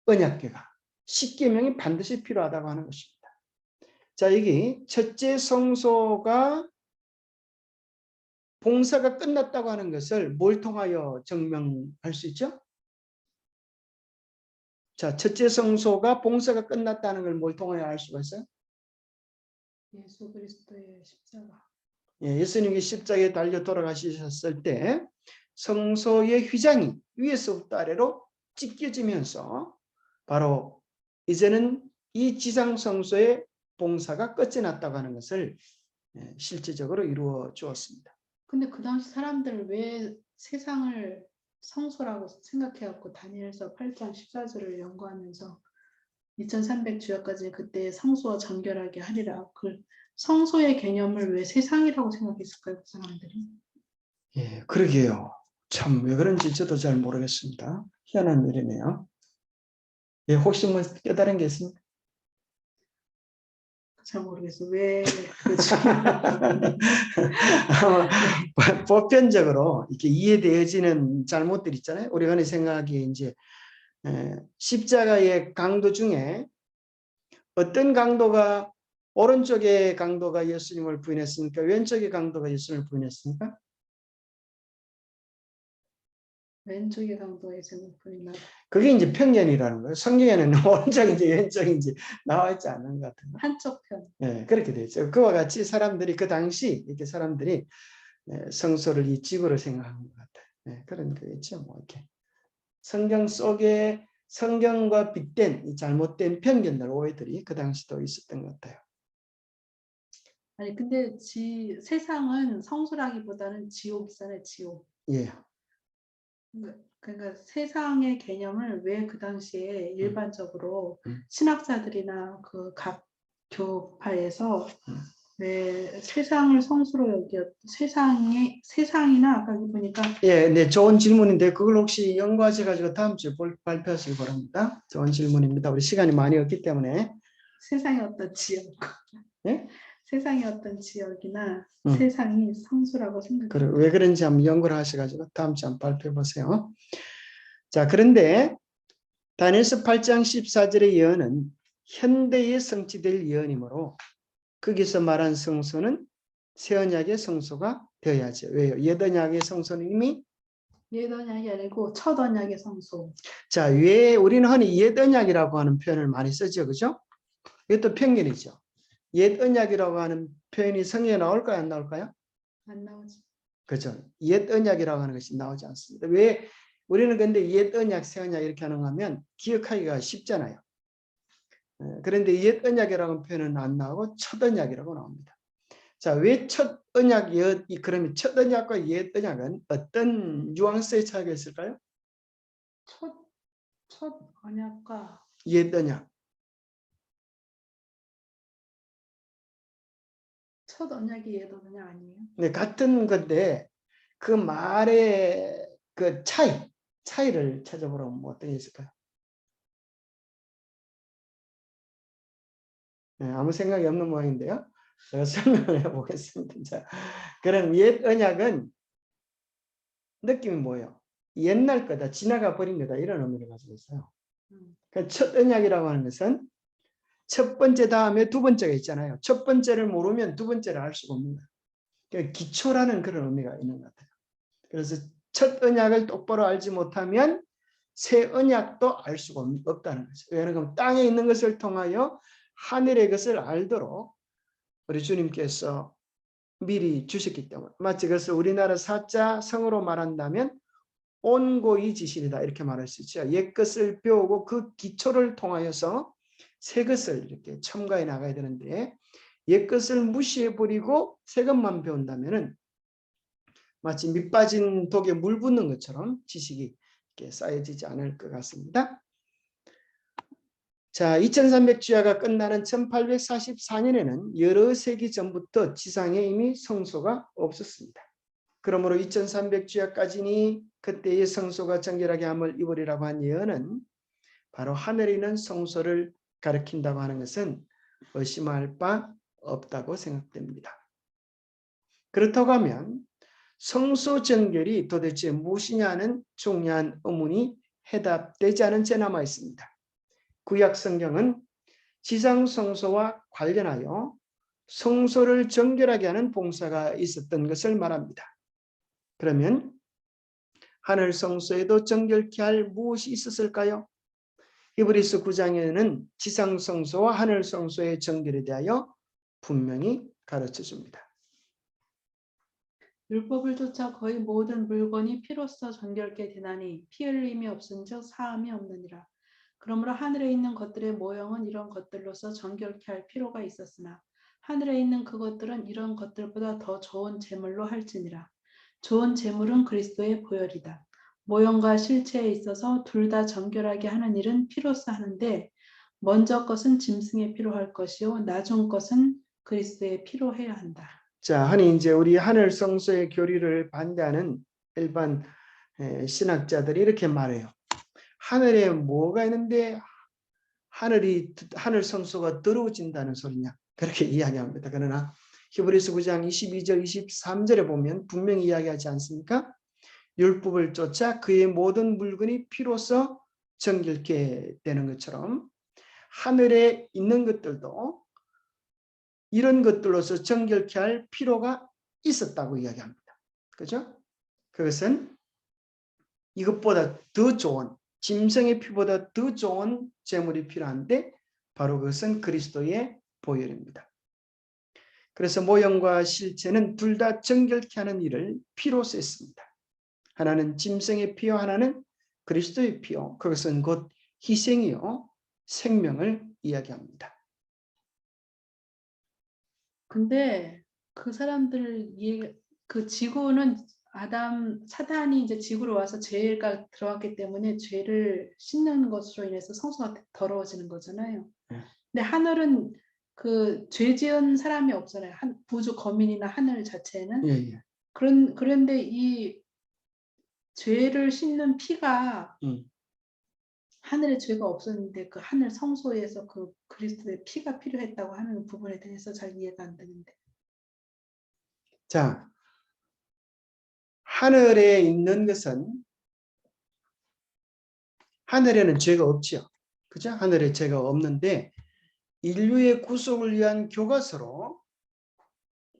언약궤가 십계명이 반드시 필요하다고 하는 것입니다. 자, 여기 첫째 성소가 봉사가 끝났다고 하는 것을 뭘 통하여 증명할 수 있죠? 자, 첫째 성소가 봉사가 끝났다는 걸 뭘 통하여 알 수가 있어요? 예수 그리스도의 십자가. 예수님이 십자가에 달려 돌아가셨을 때 성소의 휘장이 위에서부터 아래로 찢겨지면서 바로 이제는 이 지상 성소의 봉사가 끝이 났다고 하는 것을 실질적으로 이루어 주었습니다. 근데 그 당시 사람들 왜 세상을 성소라고 생각해갖고 다니엘서 8장 14절을 연구하면서 2300주야까지 그때 성소와 정결하게 하리라. 그 성소의 개념을 왜 세상이라고 생각했을까요? 그 사람들이? 예, 그러게요. 참 왜 그런지 저도 잘 모르겠습니다. 희한한 일이네요. 예, 혹시 뭐 깨달은 게 있습니까? 잘 모르겠어요. 왜 그러지? 보편적으로 이렇게 이해되어지는 잘못들 있잖아요. 우리가 흔히 생각하기에 이제 십자가의 강도 중에 어떤 강도가 오른쪽의 강도가 예수님을 부인했습니까? 왼쪽의 강도가 예수님을 부인했습니까? 왼쪽의 강도가 예수님을 부인하. 그게 이제 편견이라는 거예요. 성경에는 오른쪽인지 왼쪽인지 나와 있지 않는 것 같은 거. 한쪽 편. 네, 그렇게 되죠. 그와 같이 사람들이 그 당시 이렇게 사람들이 성소를 이 지구를 생각하는 것 같아요. 네, 그런 거 있죠. 뭐 이렇게 성경 속에 성경과 빗댄 이 잘못된 편견들, 오해들이 그 당시도 있었던 것 같아요. 아니 근데 세상은 성소라기보다는 지옥이잖아요. 지옥. 예. 그러니까 세상의 개념을 왜 그 당시에 일반적으로 신학자들이나 그 각 교파에서 왜 세상을 성소로 여겼 세상이나 아까 보니까 예, 네, 좋은 질문인데 그걸 혹시 연구하셔가지고 다음 주에 발표하시기 바랍니다. 좋은 질문입니다. 우리 시간이 많이 없기 때문에. 세상의 어떤 지역, 예? 세상의 어떤 지역이나 세상이 성소라고 생각해요. 그래, 왜 그런지 한번 연구를 하셔가지고 다음 주에 한번 발표해 보세요. 자, 그런데 다니엘서 8장 14절의 예언은 현대에 성취될 예언이므로 거기서 말한 성소는 새 언약의 성소가 되어야죠. 왜요? 옛 언약의 성소는 이미 옛 언약이 아니고 첫 언약의 성소. 자, 왜 우리는 흔히 옛 언약이라고 하는 표현을 많이 쓰죠. 그죠? 이것도 편견이죠. 옛 언약이라고 하는 표현이 성경에 나올까요? 안 나올까요? 안 나오지. 그죠? 옛 언약이라고 하는 것이 나오지 않습니다. 왜 우리는 근데 옛 언약, 새 언약 이렇게 하는가 하면 기억하기가 쉽잖아요. 그런데 옛 언약이라고 하는 표현은 안 나오고 첫 언약이라고 나옵니다. 자, 왜 첫 언약, 그러면 첫 언약과 옛 언약은 어떤 뉘앙스의 차이가 있을까요? 첫 언약과 옛 언약. 첫 언약이 옛 언약 아니에요? 네, 같은 건데 그 말의 그 차이를 찾아보라면 뭐 어떤 게 있을까요? 네, 아무 생각이 없는 모양인데요. 제가 설명을 해보겠습니다. 자, 그럼 옛 언약은 느낌이 뭐예요? 옛날 거다, 지나가 버린 거다 이런 의미를 가지고 있어요. 그러니까 첫 언약이라고 하는 것은 첫 번째 다음에 두 번째가 있잖아요. 첫 번째를 모르면 두 번째를 알 수가 없는 거예요. 그러니까 기초라는 그런 의미가 있는 것 같아요. 그래서 첫 언약을 똑바로 알지 못하면 새 언약도 알 수가 없다는 거죠. 왜냐하면 땅에 있는 것을 통하여 하늘의 것을 알도록 우리 주님께서 미리 주셨기 때문에, 마치 그것을 우리나라 사자 성으로 말한다면 온고이 지신이다 이렇게 말할 수 있죠. 옛 것을 배우고 그 기초를 통하여서 새 것을 이렇게 첨가해 나가야 되는데, 옛 것을 무시해 버리고 새 것만 배운다면은 마치 밑 빠진 독에 물 붓는 것처럼 지식이 이렇게 쌓여지지 않을 것 같습니다. 자, 2300주야가 끝나는 1844년에는 여러 세기 전부터 지상에 이미 성소가 없었습니다. 그러므로 2300주야까지니 그때의 성소가 정결하게 함을 입으리라고 한 예언은 바로 하늘에 있는 성소를 가리킨다고 하는 것은 의심할 바 없다고 생각됩니다. 그렇다고 하면 성소 정결이 도대체 무엇이냐는 중요한 의문이 해답되지 않은 채 남아 있습니다. 구약 성경은 지상 성소와 관련하여 성소를 정결하게 하는 봉사가 있었던 것을 말합니다. 그러면 하늘 성소에도 정결케 할 무엇이 있었을까요? 히브리서 9장에는 지상 성소와 하늘 성소의 정결에 대하여 분명히 가르쳐 줍니다. 율법을 쫓아 거의 모든 물건이 피로써 정결케 되나니 피 흘림이 없은즉 사함이 없느니라. 그러므로 하늘에 있는 것들의 모형은 이런 것들로서 정결케 할 필요가 있었으나 하늘에 있는 그것들은 이런 것들보다 더 좋은 제물로 할지니라. 좋은 제물은 그리스도의 보혈이다. 모형과 실체에 있어서 둘 다 정결하게 하는 일은 피로써 하는데 먼저 것은 짐승에 필요할 것이요 나중 것은 그리스도에 필요해야 한다. 자, 흔히 이제 우리 하늘 성소의 교리를 반대하는 일반 신학자들이 이렇게 말해요. 하늘에 뭐가 있는데 하늘 성소가 더러워진다는 소리냐? 그렇게 이야기합니다. 그러나 히브리서 9장 22절 23절에 보면 분명히 이야기하지 않습니까? 율법을 쫓아 그의 모든 물건이 피로써 정결케 되는 것처럼 하늘에 있는 것들도 이런 것들로서 정결케 할 필요가 있었다고 이야기합니다. 그죠? 그것은 이것보다 더 좋은, 짐승의 피보다 더 좋은 제물이 필요한데 바로 그것은 그리스도의 보혈입니다. 그래서 모형과 실체는 둘 다 정결케 하는 일을 피로 썼습니다. 하나는 짐승의 피요, 하나는 그리스도의 피요. 그것은 곧 희생이요 생명을 이야기합니다. 근데 그 사람들 그 지구는 사단이 이제 지구로 와서 죄가 들어왔기 때문에 죄를 씻는 것으로 인해서 성소가 더러워지는 거잖아요. 네. 근데 하늘은 그 죄 지은 사람이 없잖아요. 우주 거민이나 하늘 자체는. 예. 그런데 이 죄를 씻는 피가 하늘에 죄가 없었는데 그 하늘 성소에서 그 그리스도의 피가 필요했다고 하는 부분에 대해서 잘 이해가 안 되는데. 자, 하늘에 있는 것은 하늘에는 죄가 없죠. 그죠? 하늘에 죄가 없는데 인류의 구속을 위한 교과서로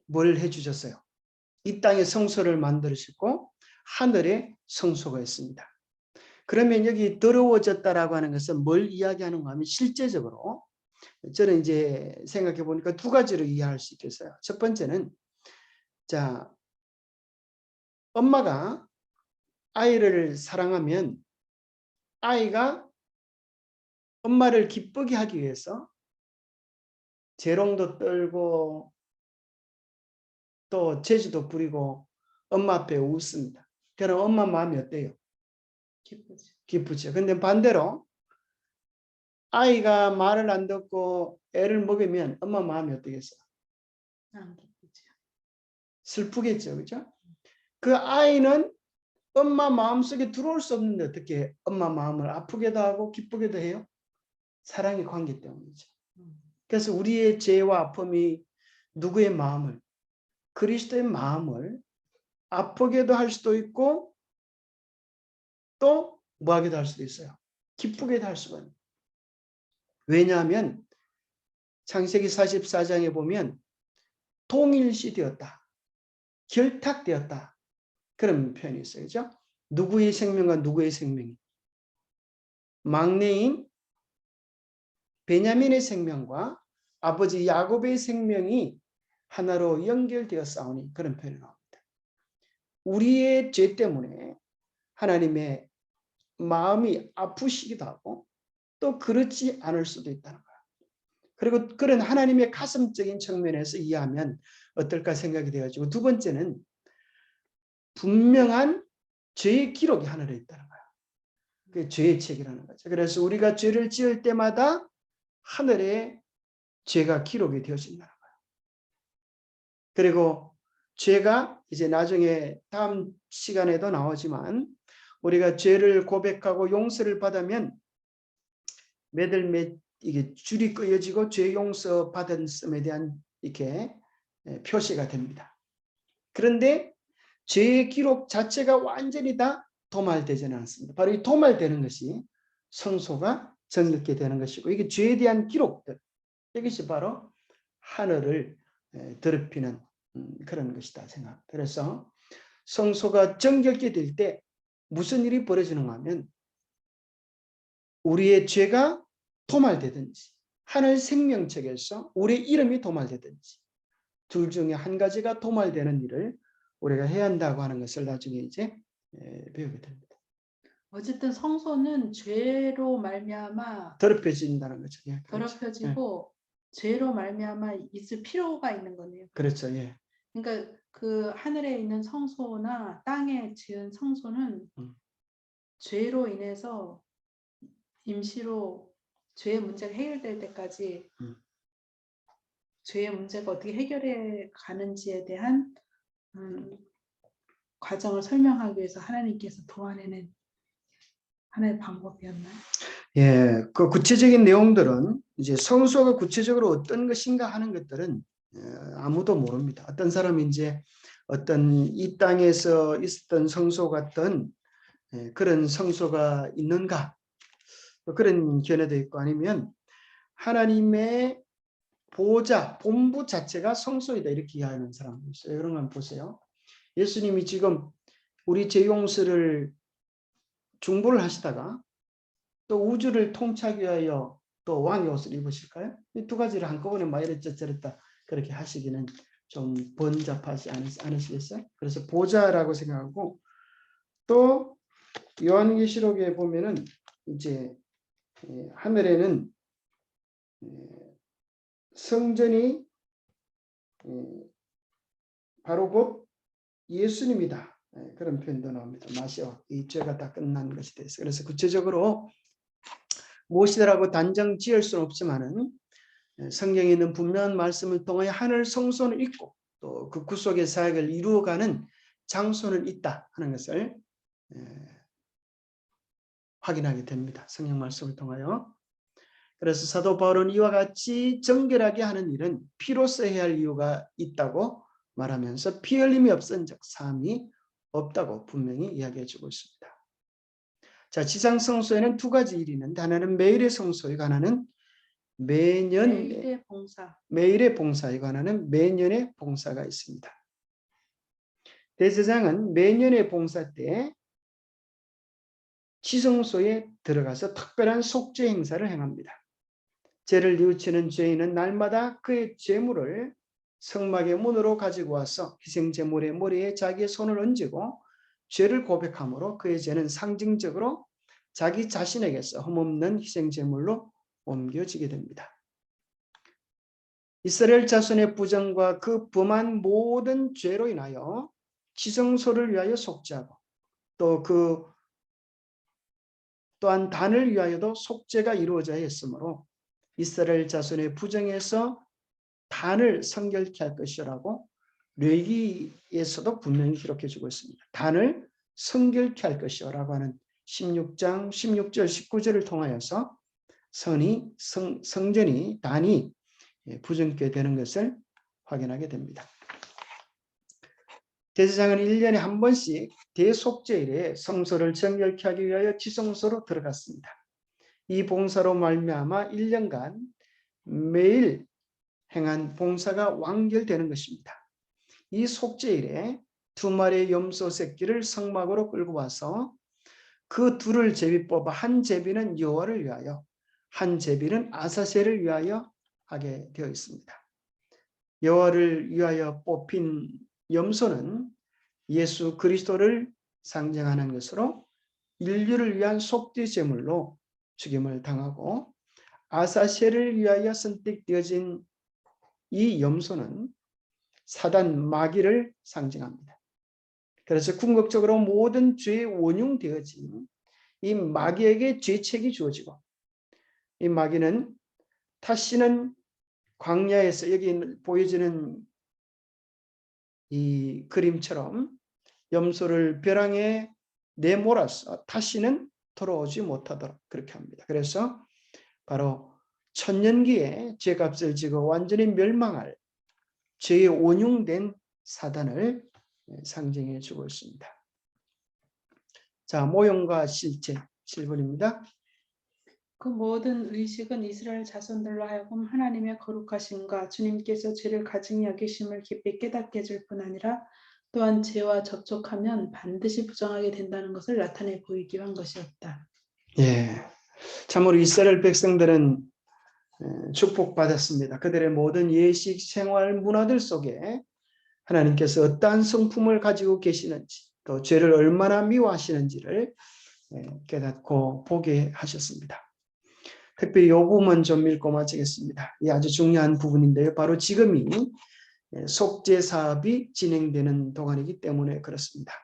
뭘 해주셨어요? 이 땅에 성소를 만드시고 하늘에 성소가 있습니다. 그러면 여기 더러워졌다라고 하는 것은 뭘 이야기하는가 하면 실제적으로 저는 이제 생각해 보니까 두 가지로 이해할 수 있겠어요. 첫 번째는 자, 엄마가 아이를 사랑하면 아이가 엄마를 기쁘게 하기 위해서 재롱도 떨고 또 재주도 부리고 엄마 앞에 웃습니다. 그럼 엄마 마음이 어때요? 기쁘죠. 기쁘죠. 근데 반대로 아이가 말을 안 듣고 애를 먹이면 엄마 마음이 어떻겠어요? 안 기쁘죠. 슬프겠죠. 그죠? 그 아이는 엄마 마음속에 들어올 수 없는데 어떻게 엄마 마음을 아프게도 하고 기쁘게도 해요? 사랑의 관계 때문이죠. 그래서 우리의 죄와 아픔이 누구의 마음을, 그리스도의 마음을 아프게도 할 수도 있고 또 뭐하게도 할 수도 있어요. 기쁘게도 할 수가 있어요. 왜냐하면 창세기 44장에 보면 통일시되었다. 결탁되었다. 그런 표현이 있어요. 그죠? 누구의 생명과 누구의 생명이. 막내인 베냐민의 생명과 아버지 야곱의 생명이 하나로 연결되어 싸우니 그런 표현이 나옵니다. 우리의 죄 때문에 하나님의 마음이 아프시기도 하고 또 그렇지 않을 수도 있다는 거예요. 그리고 그런 하나님의 가슴적인 측면에서 이해하면 어떨까 생각이 돼가지고 두 번째는 분명한 죄의 기록이 하늘에 있다는 거예요. 그게 죄의 책이라는 거죠. 그래서 우리가 죄를 지을 때마다 하늘에 죄가 기록이 되어진다는 거예요. 그리고 죄가 이제 나중에 다음 시간에도 나오지만 우리가 죄를 고백하고 용서를 받으면 매달 이게 줄이 끄어지고 죄 용서 받은 씀에 대한 이렇게 표시가 됩니다. 그런데 죄의 기록 자체가 완전히 다 도말되지는 않습니다. 바로 이 도말되는 것이 성소가 정결케 되는 것이고 이게 죄에 대한 기록들 이것이 바로 하늘을 더럽히는 그런 것이다 생각. 그래서 성소가 정결케 될 때 무슨 일이 벌어지는가 하면 우리의 죄가 도말되든지 하늘 생명책에서 우리의 이름이 도말되든지 둘 중에 한 가지가 도말되는 일을 우리가 해야 한다고 하는 것을 나중에 이제 배우게 됩니다. 어쨌든 성소는 죄로 말미암아 더럽혀진다는 거죠. 예, 그렇죠. 더럽혀지고 죄로 말미암아 있을 필요가 있는 거네요. 그렇죠. 예. 그러니까 그 하늘에 있는 성소나 땅에 지은 성소는 죄로 인해서 임시로 죄의 문제가 해결될 때까지 죄의 문제가 어떻게 해결해 가는지에 대한 과정을 설명하기 위해서 하나님께서 도안해낸 하나의 방법이었나요? 예, 그 구체적인 내용들은 이제 성소가 구체적으로 어떤 것인가 하는 것들은 아무도 모릅니다. 어떤 사람이 이제 어떤 이 땅에서 있었던 성소 같은 그런 성소가 있는가 그런 견해도 있고 아니면 하나님의 보호자, 본부 자체가 성소이다 이렇게 이해하는 사람도 있어요. 이런 건 보세요. 예수님이 지금 우리 죄 용서를 중보를 하시다가 또 우주를 통치하기 위하여 또 왕의 옷을 입으실까요? 이 두 가지를 한꺼번에 막 이랬다 저랬다 그렇게 하시기는 좀 번잡하지 않으시겠어요? 그래서 보좌라고 생각하고 또 요한계시록에 보면은 이제 하늘에는 성전이 바로 곧 예수님이다. 그런 표현도 나옵니다. 마시오. 이 죄가 다 끝난 것이 돼서. 그래서 구체적으로 무엇이라고 단정 지을 수는 없지만은 성경에 있는 분명한 말씀을 통하여 하늘 성소는 있고 또 그 구속의 사역을 이루어가는 장소는 있다 하는 것을 확인하게 됩니다. 성경 말씀을 통하여. 그래서 사도 바울은 이와 같이 정결하게 하는 일은 피로써 해야 할 이유가 있다고 말하면서 피 흘림이 없은즉 사함이 없다고 분명히 이야기해 주고 있습니다. 자, 지상 성소에는 두 가지 일이 있는데 하나는 매일의 성소이고 하나는 매년 매일의 봉사. 매일의 봉사에 관한 매년의 봉사가 있습니다. 대제사장은 매년의 봉사 때 지성소에 들어가서 특별한 속죄 행사를 행합니다. 죄를 뉘우치는 죄인은 날마다 그의 죄물을 성막의 문으로 가지고 와서 희생제물의 머리에 자기의 손을 얹고 죄를 고백함으로 그의 죄는 상징적으로 자기 자신에게서 흠없는 희생제물로 옮겨지게 됩니다. 이스라엘 자손의 부정과 그 범한 모든 죄로 인하여 지성소를 위하여 속죄하고 또한 단을 위하여도 속죄가 이루어져야 했으므로 이스라엘 자손의 부정에서 단을 성결케 할 것이라고 레위기에서도 분명히 기록해 주고 있습니다. 단을 성결케 할 것이라고 하는 16장 16절 19절을 통하여서 성전이 단이 부정케 되는 것을 확인하게 됩니다. 대제사장은 1년에 한 번씩 대속죄일에 성소를 정결케 하기 위하여 지성소로 들어갔습니다. 이 봉사로 말미암아 1년간 매일 행한 봉사가 완결되는 것입니다. 이 속죄일에 2마리의 염소 새끼를 성막으로 끌고 와서 그 둘을 제비 뽑아 한 제비는 여호와를 위하여 한 제비는 아사셀을 위하여 하게 되어 있습니다. 여호와를 위하여 뽑힌 염소는 예수 그리스도를 상징하는 것으로 인류를 위한 속죄 제물로 죽임을 당하고, 아사셀을 위하여 선택되어진 이 염소는 사단 마귀를 상징합니다. 그래서 궁극적으로 모든 죄에 원흉되어진 이 마귀에게 죄책이 주어지고, 이 마귀는 다시는 광야에서 여기 보여지는 이 그림처럼 염소를 벼랑에 내몰아서 다시는 돌아오지 못하도록 그렇게 합니다. 그래서 바로 천년기에 죄값을 지고 완전히 멸망할 죄에 온용된 사단을 상징해 주고 있습니다. 자, 모형과 실제 7번입니다. 그 모든 의식은 이스라엘 자손들로 하여금 하나님의 거룩하심과 주님께서 죄를 가증히 여기심을 깊이 깨닫게 해줄 뿐 아니라 또한 죄와 접촉하면 반드시 부정하게 된다는 것을 나타내 보이기 위한 것이었다. 예, 참으로 이스라엘 백성들은 축복받았습니다. 그들의 모든 예식, 생활, 문화들 속에 하나님께서 어떠한 성품을 가지고 계시는지, 또 죄를 얼마나 미워하시는지를 깨닫고 보게 하셨습니다. 특별히 이 부분 좀 읽고 마치겠습니다. 이 아주 중요한 부분인데요. 바로 지금이 속죄 사업이 진행되는 동안이기 때문에 그렇습니다.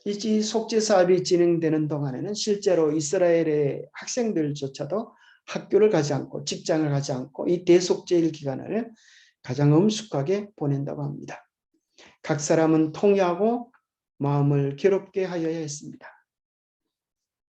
이 속죄 사업이 진행되는 동안에는 실제로 이스라엘의 학생들조차도 학교를 가지 않고 직장을 가지 않고 이 대속죄일 기간을 가장 엄숙하게 보낸다고 합니다. 각 사람은 통회하고 마음을 괴롭게 하여야 했습니다.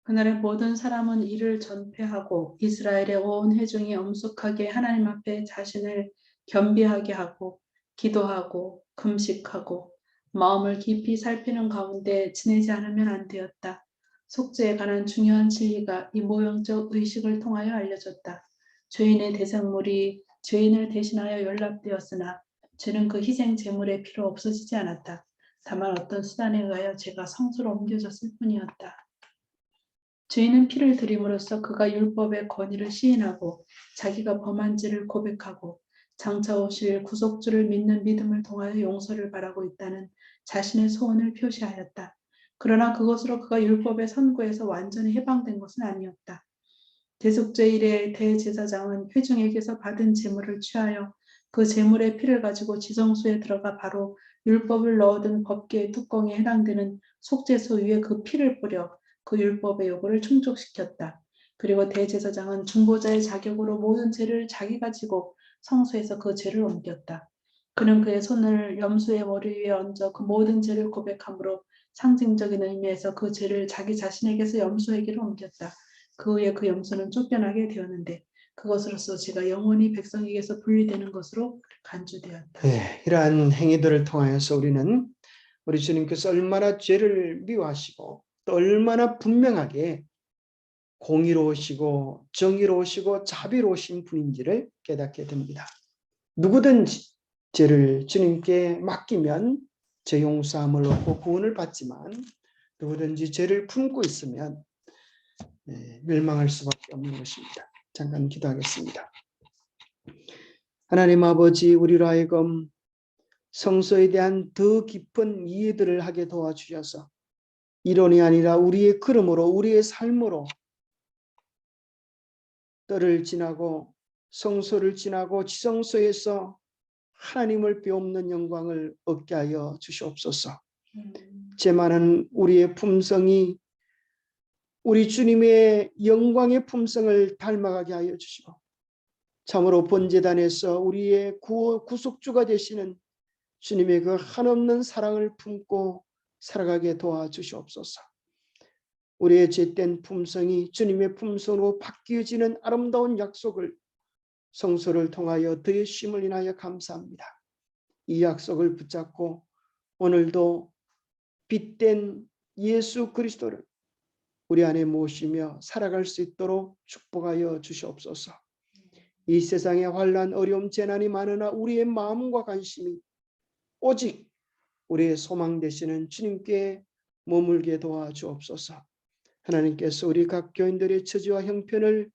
그날의 모든 사람은 이를 전폐하고 이스라엘의 온 회중이 엄숙하게 하나님 앞에 자신을 겸비하게 하고 기도하고 금식하고 마음을 깊이 살피는 가운데 지내지 않으면 안 되었다. 속죄에 관한 중요한 진리가 이 모형적 의식을 통하여 알려졌다. 죄인의 대상물이 죄인을 대신하여 연락되었으나 죄는 그 희생 제물의 필요 없어지지 않았다. 다만 어떤 수단에 의하여 죄가 성소로 옮겨졌을 뿐이었다. 죄인은 피를 드림으로써 그가 율법의 권위를 시인하고 자기가 범한 죄를 고백하고 장차 오실 구속주를 믿는 믿음을 통하여 용서를 바라고 있다는 자신의 소원을 표시하였다. 그러나 그것으로 그가 율법의 선고에서 완전히 해방된 것은 아니었다. 대속죄일의 대제사장은 회중에게서 받은 제물을 취하여 그 제물의 피를 가지고 지성소에 들어가 바로 율법을 넣어둔 법궤의 뚜껑에 해당되는 속죄소 위에 그 피를 뿌려 그 율법의 요구를 충족시켰다. 그리고 대제사장은 중보자의 자격으로 모든 죄를 자기가 지고 성소에서 그 죄를 옮겼다. 그는 그의 손을 염소의 머리 위에 얹어 그 모든 죄를 고백함으로 상징적인 의미에서 그 죄를 자기 자신에게서 염소에게로 옮겼다. 그 후에 그 염소는 쫓겨나게 되었는데 그것으로서 죄가 영원히 백성에게서 분리되는 것으로 간주되었다. 네, 이러한 행위들을 통하여서 우리는 우리 주님께서 얼마나 죄를 미워하시고 또 얼마나 분명하게 공의로우시고 정의로우시고 자비로우신 분인지를 깨닫게 됩니다. 누구든지 죄를 주님께 맡기면 죄 용서함을 얻고 구원을 받지만 누구든지 죄를 품고 있으면 멸망할 수밖에 없는 것입니다. 잠깐 기도하겠습니다. 하나님 아버지, 우리로 하여금 성서에 대한 더 깊은 이해들을 하게 도와주셔서 이론이 아니라 우리의 걸음으로 우리의 삶으로 뜰을 지나고 성소를 지나고 지성소에서 하나님을 배우는 영광을 얻게 하여 주시옵소서. 제 많은 우리의 품성이 우리 주님의 영광의 품성을 닮아가게 하여 주시고 참으로 번제단에서 우리의 구속주가 되시는 주님의 그 한없는 사랑을 품고 살아가게 도와주시옵소서. 우리의 죄된 품성이 주님의 품성으로 바뀌어지는 아름다운 약속을 성소를 통하여 더하심을 인하여 감사합니다. 이 약속을 붙잡고 오늘도 빛된 예수 그리스도를 우리 안에 모시며 살아갈 수 있도록 축복하여 주시옵소서. 이 세상에 환난, 어려움, 재난이 많으나 우리의 마음과 관심이 오직 우리의 소망 되시는 주님께 머물게 도와주옵소서. 하나님께서 우리 각 교인들의 처지와 형편을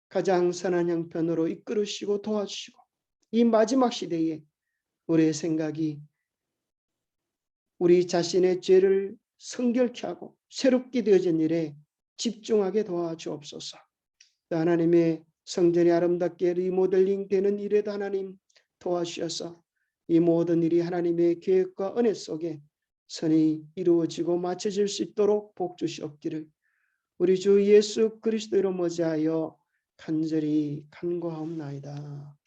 가장 선한 형편으로 이끌으시고 도와주시고 이 마지막 시대에 우리의 생각이 우리 자신의 죄를 성결케 하고 새롭게 되어진 일에 집중하게 도와주옵소서. 하나님의 성전이 아름답게 리모델링 되는 일에도 하나님 도와주셔서 이 모든 일이 하나님의 계획과 은혜 속에 선이 이루어지고 맞춰질 수 있도록 복 주시옵기를 우리 주 예수 그리스도로 머지하여 간절히 간구하옵나이다.